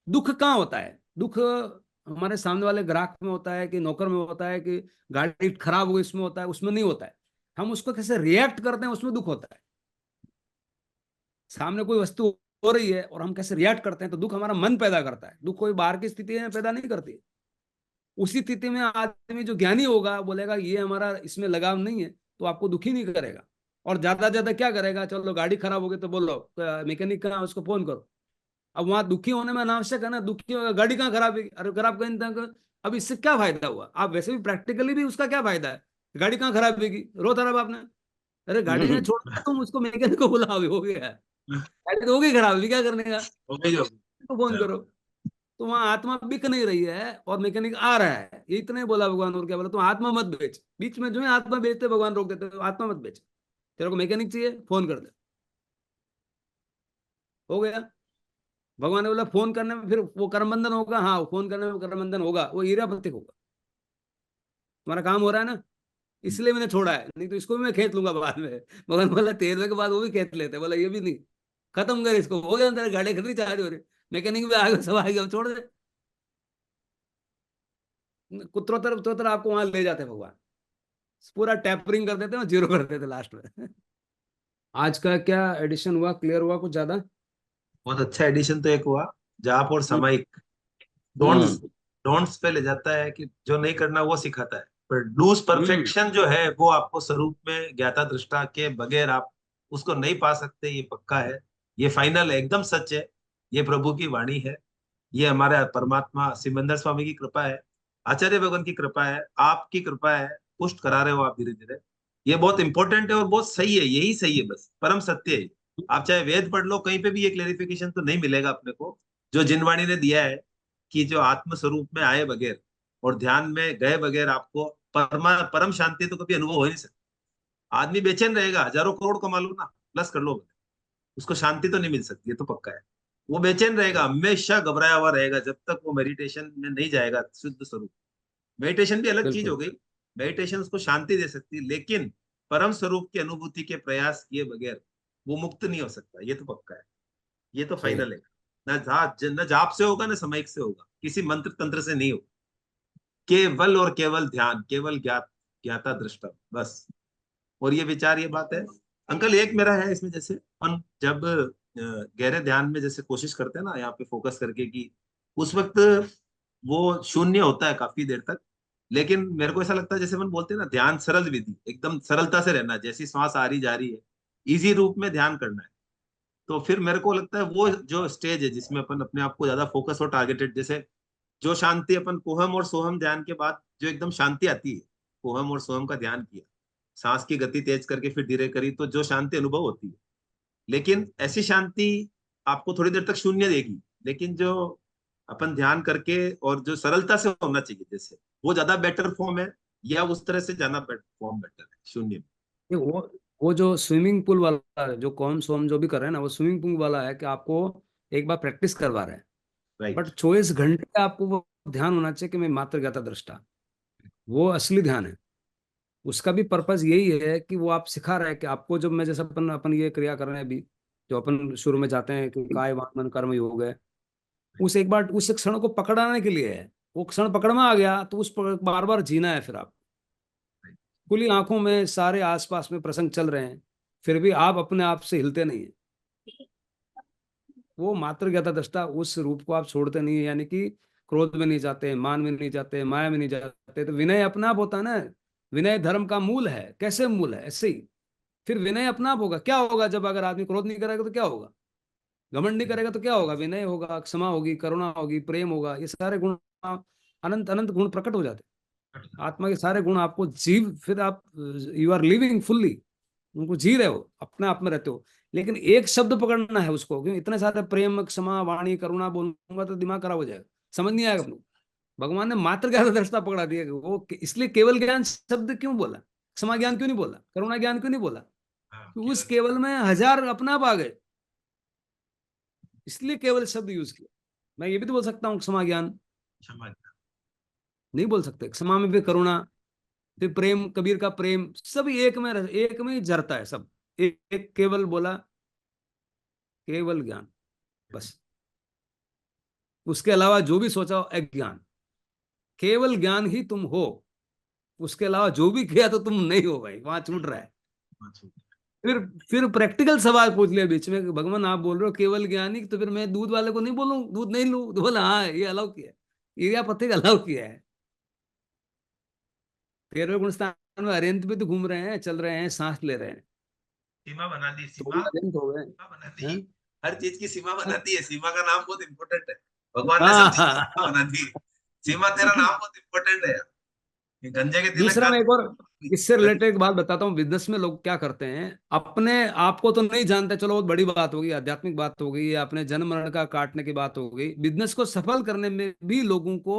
दुख कहाँ होता है? दुख हमारे सामने वाले ग्राहक में होता है, कि नौकर में होता है, कि गाड़ी खराब हो गई इसमें होता है, उसमें नहीं होता है। हम उसको कैसे रिएक्ट करते हैं उसमें दुख होता है। सामने कोई वस्तु हो रही है और हम कैसे रिएक्ट करते हैं, तो दुख हमारा मन पैदा करता है। दुख कोई बाहर की स्थिति में पैदा नहीं करती। उसी स्थिति में आदमी जो ज्ञानी होगा बोलेगा ये हमारा इसमें लगाव नहीं है, तो आपको दुखी नहीं करेगा। और ज्यादा ज्यादा क्या करेगा, चलो गाड़ी खराब हो गई तो बोलो मैकेनिक कहाँ, उसको फोन करो। अब वहां दुखी होने में अनावश्यक है ना, दुखी होगा गाड़ी कहाँ खराब है, अरे खराब कहीं तक, अब इससे क्या फायदा हुआ? आप वैसे भी प्रैक्टिकली भी उसका क्या फायदा है, गाड़ी कहाँ खराब होगी, रो था आपने, अरे गाड़ी ने छोड़, तुम उसको मैकेनिक को बुलाओ, हो गया, गाड़ी तो हो गई खराब, क्या करने का, तो फोन करो। तो वहां आत्मा बिक नहीं रही है और मैकेनिक आ रहा है, ये इतना ही बोला भगवान। और क्या बोला, तुम आत्मा मत बेच। बीच में जो है आत्मा बेचते भगवान रोक देते, आत्मा मत बेच, तेरे को मैकेनिक चाहिए फोन कर दे, हो गया। भगवान ने बोला फोन करने में फिर वो कर्म बंधन होगा, हाँ फोन करने में कर्म बंधन होगा, वो हीरा प्रतीक होगा। तुम्हारा काम हो रहा है ना, इसलिए मैंने छोड़ा है, नहीं तो इसको भी मैं खेत लूंगा बाद में। भगवान बोला 13वें के बाद वो भी खेत लेते, बोला ये भी नहीं, खत्म कर इसको, हो गया तेरे गाड़ी खरीदी चाह रही हो रही, मैकेनिक भी आ गया, सब आ गया, छोड़ दे। कुत्रोत्तर उत्तरोत्तर आपको वहां ले जाते भगवान, पूरा टैपरिंग कर देते हैं, जीरो कर देते लास्ट में। आज का क्या एडिशन हुआ, क्लियर हुआ कुछ ज्यादा? बहुत अच्छा एडिशन तो एक हुआ, जाप और हम्म। सामायिक। डोंट्स डोंट्स पे ले जाता है कि जो नहीं करना वो सिखाता है, पर डूज परफेक्शन जो है वो आपको स्वरूप में ज्ञाता दृष्टा के बगैर आप उसको नहीं पा सकते, ये पक्का है, ये फाइनल है, एकदम सच है। ये प्रभु की वाणी है, ये हमारे परमात्मा सिमंदर स्वामी की कृपा है, आचार्य भगवान की कृपा है, आपकी कृपा है, पुष्ट करा रहे हो आप धीरे धीरे। ये बहुत इंपॉर्टेंट है और बहुत सही है, यही सही है, बस परम सत्य है। आप चाहे वेद पढ़ लो, कहीं पे भी ये क्लेरिफिकेशन तो नहीं मिलेगा अपने को, जो जिनवाणी ने दिया है कि जो आत्म स्वरूप में आए बगैर और ध्यान में गए बगैर आपको परम शांति तो कभी अनुभव हो ही नहीं सकता। आदमी बेचैन रहेगा, हजारों करोड़ कमा लो ना, प्लस कर लो, उसको शांति तो नहीं मिल सकती, ये तो पक्का है। वो बेचैन रहेगा, हमेशा घबराया हुआ रहेगा, जब तक वो मेडिटेशन में नहीं जाएगा शुद्ध स्वरूप। मेडिटेशन भी अलग चीज बिल्कुल हो गई, मेडिटेशन उसको शांति दे सकती है, लेकिन परम स्वरूप की अनुभूति के प्रयास किए बगैर वो मुक्त नहीं हो सकता, ये तो पक्का है, ये तो सही। फाइनल है। न जाप से होगा, न सामयिक से होगा, किसी मंत्र तंत्र से नहीं होगा, केवल और केवल ध्यान, केवल ज्ञाता दृष्टा, बस। और ये विचार, ये बात है अंकल, एक मेरा है इसमें, जैसे अपन जब गहरे ध्यान में जैसे कोशिश करते हैं ना, यहाँ पे फोकस करके, कि उस वक्त वो शून्य होता है काफी देर तक, लेकिन मेरे को ऐसा लगता है जैसे अपन बोलते हैं ना, ध्यान सरल विधि, एकदम सरलता से रहना, जैसी श्वास आ रही जा रही है, इजी रूप में ध्यान करना है। तो फिर मेरे को लगता है वो जो स्टेज है जिसमें अपन अपने आप को ज्यादा फोकस और टारगेटेड, जैसे जो शांति अपन कोहम और सोहम ध्यान के बाद जो एकदम शांति आती है, कोहम और सोहम का ध्यान किया, सांस की गति तेज करके फिर धीरे करी, तो जो शांति अनुभव होती है, लेकिन ऐसी शांति आपको थोड़ी देर तक शून्य देगी, लेकिन जो अपन ध्यान करके और जो सरलता से होना चाहिए, जैसे वो ज्यादा बेटर फॉर्म है, या उस तरह से जाना फॉर्म बेटर है शून्य में। ये वो जो स्विमिंग पूल वाला है, जो कौन सोम जो भी कर रहे हैं ना, वो स्विमिंग पूल वाला है कि आपको एक बार प्रैक्टिस करवा रहे हैं, बट राइट। 24 घंटे आपको वो ध्यान होना चाहिए कि मैं मात्र ज्ञाता दृष्टा, वो असली ध्यान है। उसका भी पर्पज यही है कि वो आप सिखा रहे हैं कि आपको, जब मैं जैसे अपन अपन ये क्रिया कर रहे हैं अभी, जो अपन शुरू में जाते हैं कि काय वाक मन कर्म योग है, उस एक बार उस क्षण को पकड़ाने के लिए है। वो क्षण पकड़ में आ गया तो उस पर बार बार जीना है। फिर आप खुली आंखों में सारे आसपास में प्रसंग चल रहे हैं, फिर भी आप अपने आप से हिलते नहीं है। वो मात्र ज्ञाता दृष्टा, उस रूप को आप छोड़ते नहीं है, यानी कि क्रोध में नहीं जाते, मान में नहीं जाते, माया में नहीं जाते, तो विनय अपने आप होता है ना। विनय धर्म का मूल है, कैसे मूल है, ऐसे ही फिर विनय अपना आप होगा। क्या होगा जब अगर आदमी क्रोध नहीं करेगा तो क्या होगा? घमंड नहीं करेगा तो क्या होगा? विनय होगा, क्षमा होगी, करुणा होगी, प्रेम होगा, ये सारे गुण अनंत अनंत गुण प्रकट हो जाते हैं। आत्मा के सारे गुण आपको जीव, फिर आप यू आर लिविंग फुल्ली, उनको जी रहे हो, अपने आप में रहते हो। लेकिन एक शब्द पकड़ना है उसको, क्योंकि इतने सारे प्रेम, क्षमा, वाणी, करुणा बोलूंगा तो दिमाग खराब हो जाएगा, समझ नहीं आएगा अपने को। भगवान ने मात्र ज्ञान दृष्टा पकड़ा दिया कि वो, इसलिए केवल ज्ञान शब्द क्यों बोला, क्षमा ज्ञान क्यों नहीं बोला, करुणा ज्ञान क्यों नहीं बोला? तो उस केवल में हजार अपने आप आ गए, इसलिए केवल शब्द यूज किया। मैं ये भी तो बोल सकता हूँ क्षमा ज्ञान, नहीं बोल सकते। क्षमा में भी करुणा, फिर प्रेम, कबीर का प्रेम, सब एक में ही जरता है सब। एक केवल बोला, केवल ज्ञान, बस। उसके अलावा जो भी सोचा हो अज्ञान। केवल ज्ञान ही तुम हो, उसके अलावा जो भी किया तो तुम नहीं हो भाई, वहां छूट रहा है। फिर प्रैक्टिकल सवाल पूछ लिया बीच में कि भगवान आप बोल रहे हो केवल ज्ञानी, तो फिर मैं दूध वाले को नहीं बोलूं दूध नहीं लूं? तो बोला हाँ ये अलाउ किया है, एरिया पत्ते का अलाउ किया है। 13वें गुण स्थान में अरिहंत भी तो घूम रहे हैं, चल रहे हैं, सांस ले रहे हैं, सीमा बना दी, तो सीमा अरिहंत हो गए। बना दी, हैं? हर चीज की सीमा बना दी है। सीमा का नाम बहुत इम्पोर्टेंट है, भगवान ने सब चीज की सीमा बना दी। सीमा तेरा नाम बहुत इम्पोर्टेंट है। ये गंजे के तिलक दूसरा का मैं एक और इससे रिलेटेड एक बात बताता हूँ। बिजनेस में लोग क्या करते हैं, अपने आप को तो नहीं जानते, चलो बहुत बड़ी बात होगी, आध्यात्मिक बात हो गई, या अपने जन्म मरण का काटने की बात हो गई। बिजनेस को सफल करने में भी लोगों को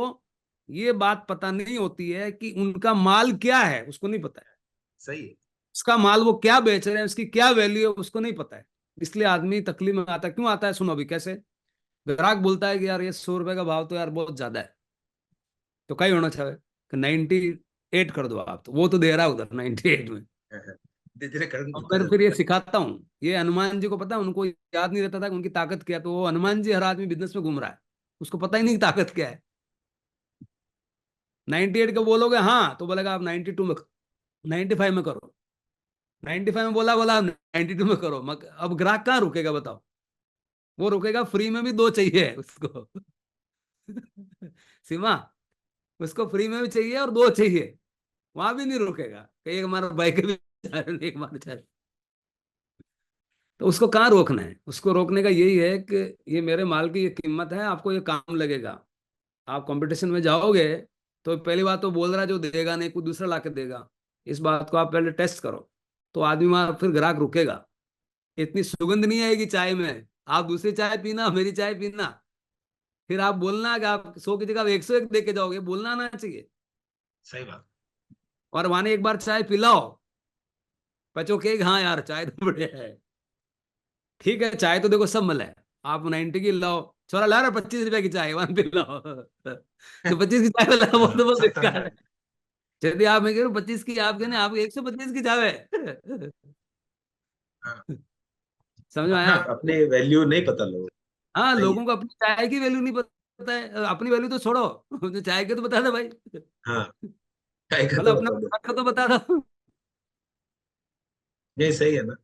ये बात पता नहीं होती है कि उनका माल क्या है, उसको नहीं पता है। सही है। उसका माल वो क्या बेच रहे हैं, उसकी क्या वैल्यू है, उसको नहीं पता है। इसलिए आदमी तकलीफ में आता है। क्यों आता है? सुनो अभी कैसे। ग्राहक बोलता है कि यार ये 100 रुपए का भाव तो यार बहुत ज्यादा है, तो कई होना चाहिए कि 98 कर दो आप, तो वो तो दे रहा है उधर 98 में। धीरे धीरे अब मैं फिर ये सिखाता हूँ, ये हनुमान जी को पता है, उनको याद नहीं रहता था कि उनकी ताकत क्या है। तो वो हनुमान जी हर आदमी बिजनेस में घूम रहा है, उसको पता ही नहीं कि ताकत क्या है। 98 का बोलोगे हाँ, तो बोलेगा आप 92 में, 95 में करो। 95 में बोला बोला 92 में करो। अब ग्राहक कहाँ रुकेगा बताओ? वो रुकेगा फ्री में भी दो चाहिए उसको सीमा, उसको फ्री में भी चाहिए और दो चाहिए, वहां भी नहीं रुकेगा कि एक हमारा बाइक भी एक हमारा चाहिए। तो उसको कहाँ रोकना है? उसको रोकने का यही है कि ये मेरे माल की ये कीमत है, आपको ये काम लगेगा। आप कंपटीशन में जाओगे तो पहली बात तो बोल रहा है जो देगा नहीं, कोई दूसरा लाके देगा। इस बात को आप पहले टेस्ट करो, तो आदमी वहां फिर ग्राहक रुकेगा। इतनी सुगंध नहीं आएगी चाय में, आप दूसरी चाय पीना, मेरी चाय पीना, फिर आप बोलना कि आप 100 की जगह 101 दे के जाओगे, बोलना आना चाहिए। सही बात। और वहां एक बार चाय पिलाओ, बच्चों के हाँ यार चाय तो बढ़िया है, ठीक है चाय तो देखो सब मिला है, आप 90 की लाओ, छोरा ला रहा 25 रुपए की चाय, वहां पिलाओ तो 25 की चाय वाला वो तो बहुत बेकार है। यदि आप मैं कह रहा हूँ 25 की, आप कहने आप 125 की चाय है समझ में अपना आया? अपने वैल्यू नहीं पता लोगों को। हाँ, सही है। लोगों को अपनी चाय की वैल्यू नहीं पता है, अपनी वैल्यू तो छोड़ो तो चाय के तो बता दे भाई, हाँ, काय का तो मतलब अपना बता दो। का तो बता दो नहीं सही है ना।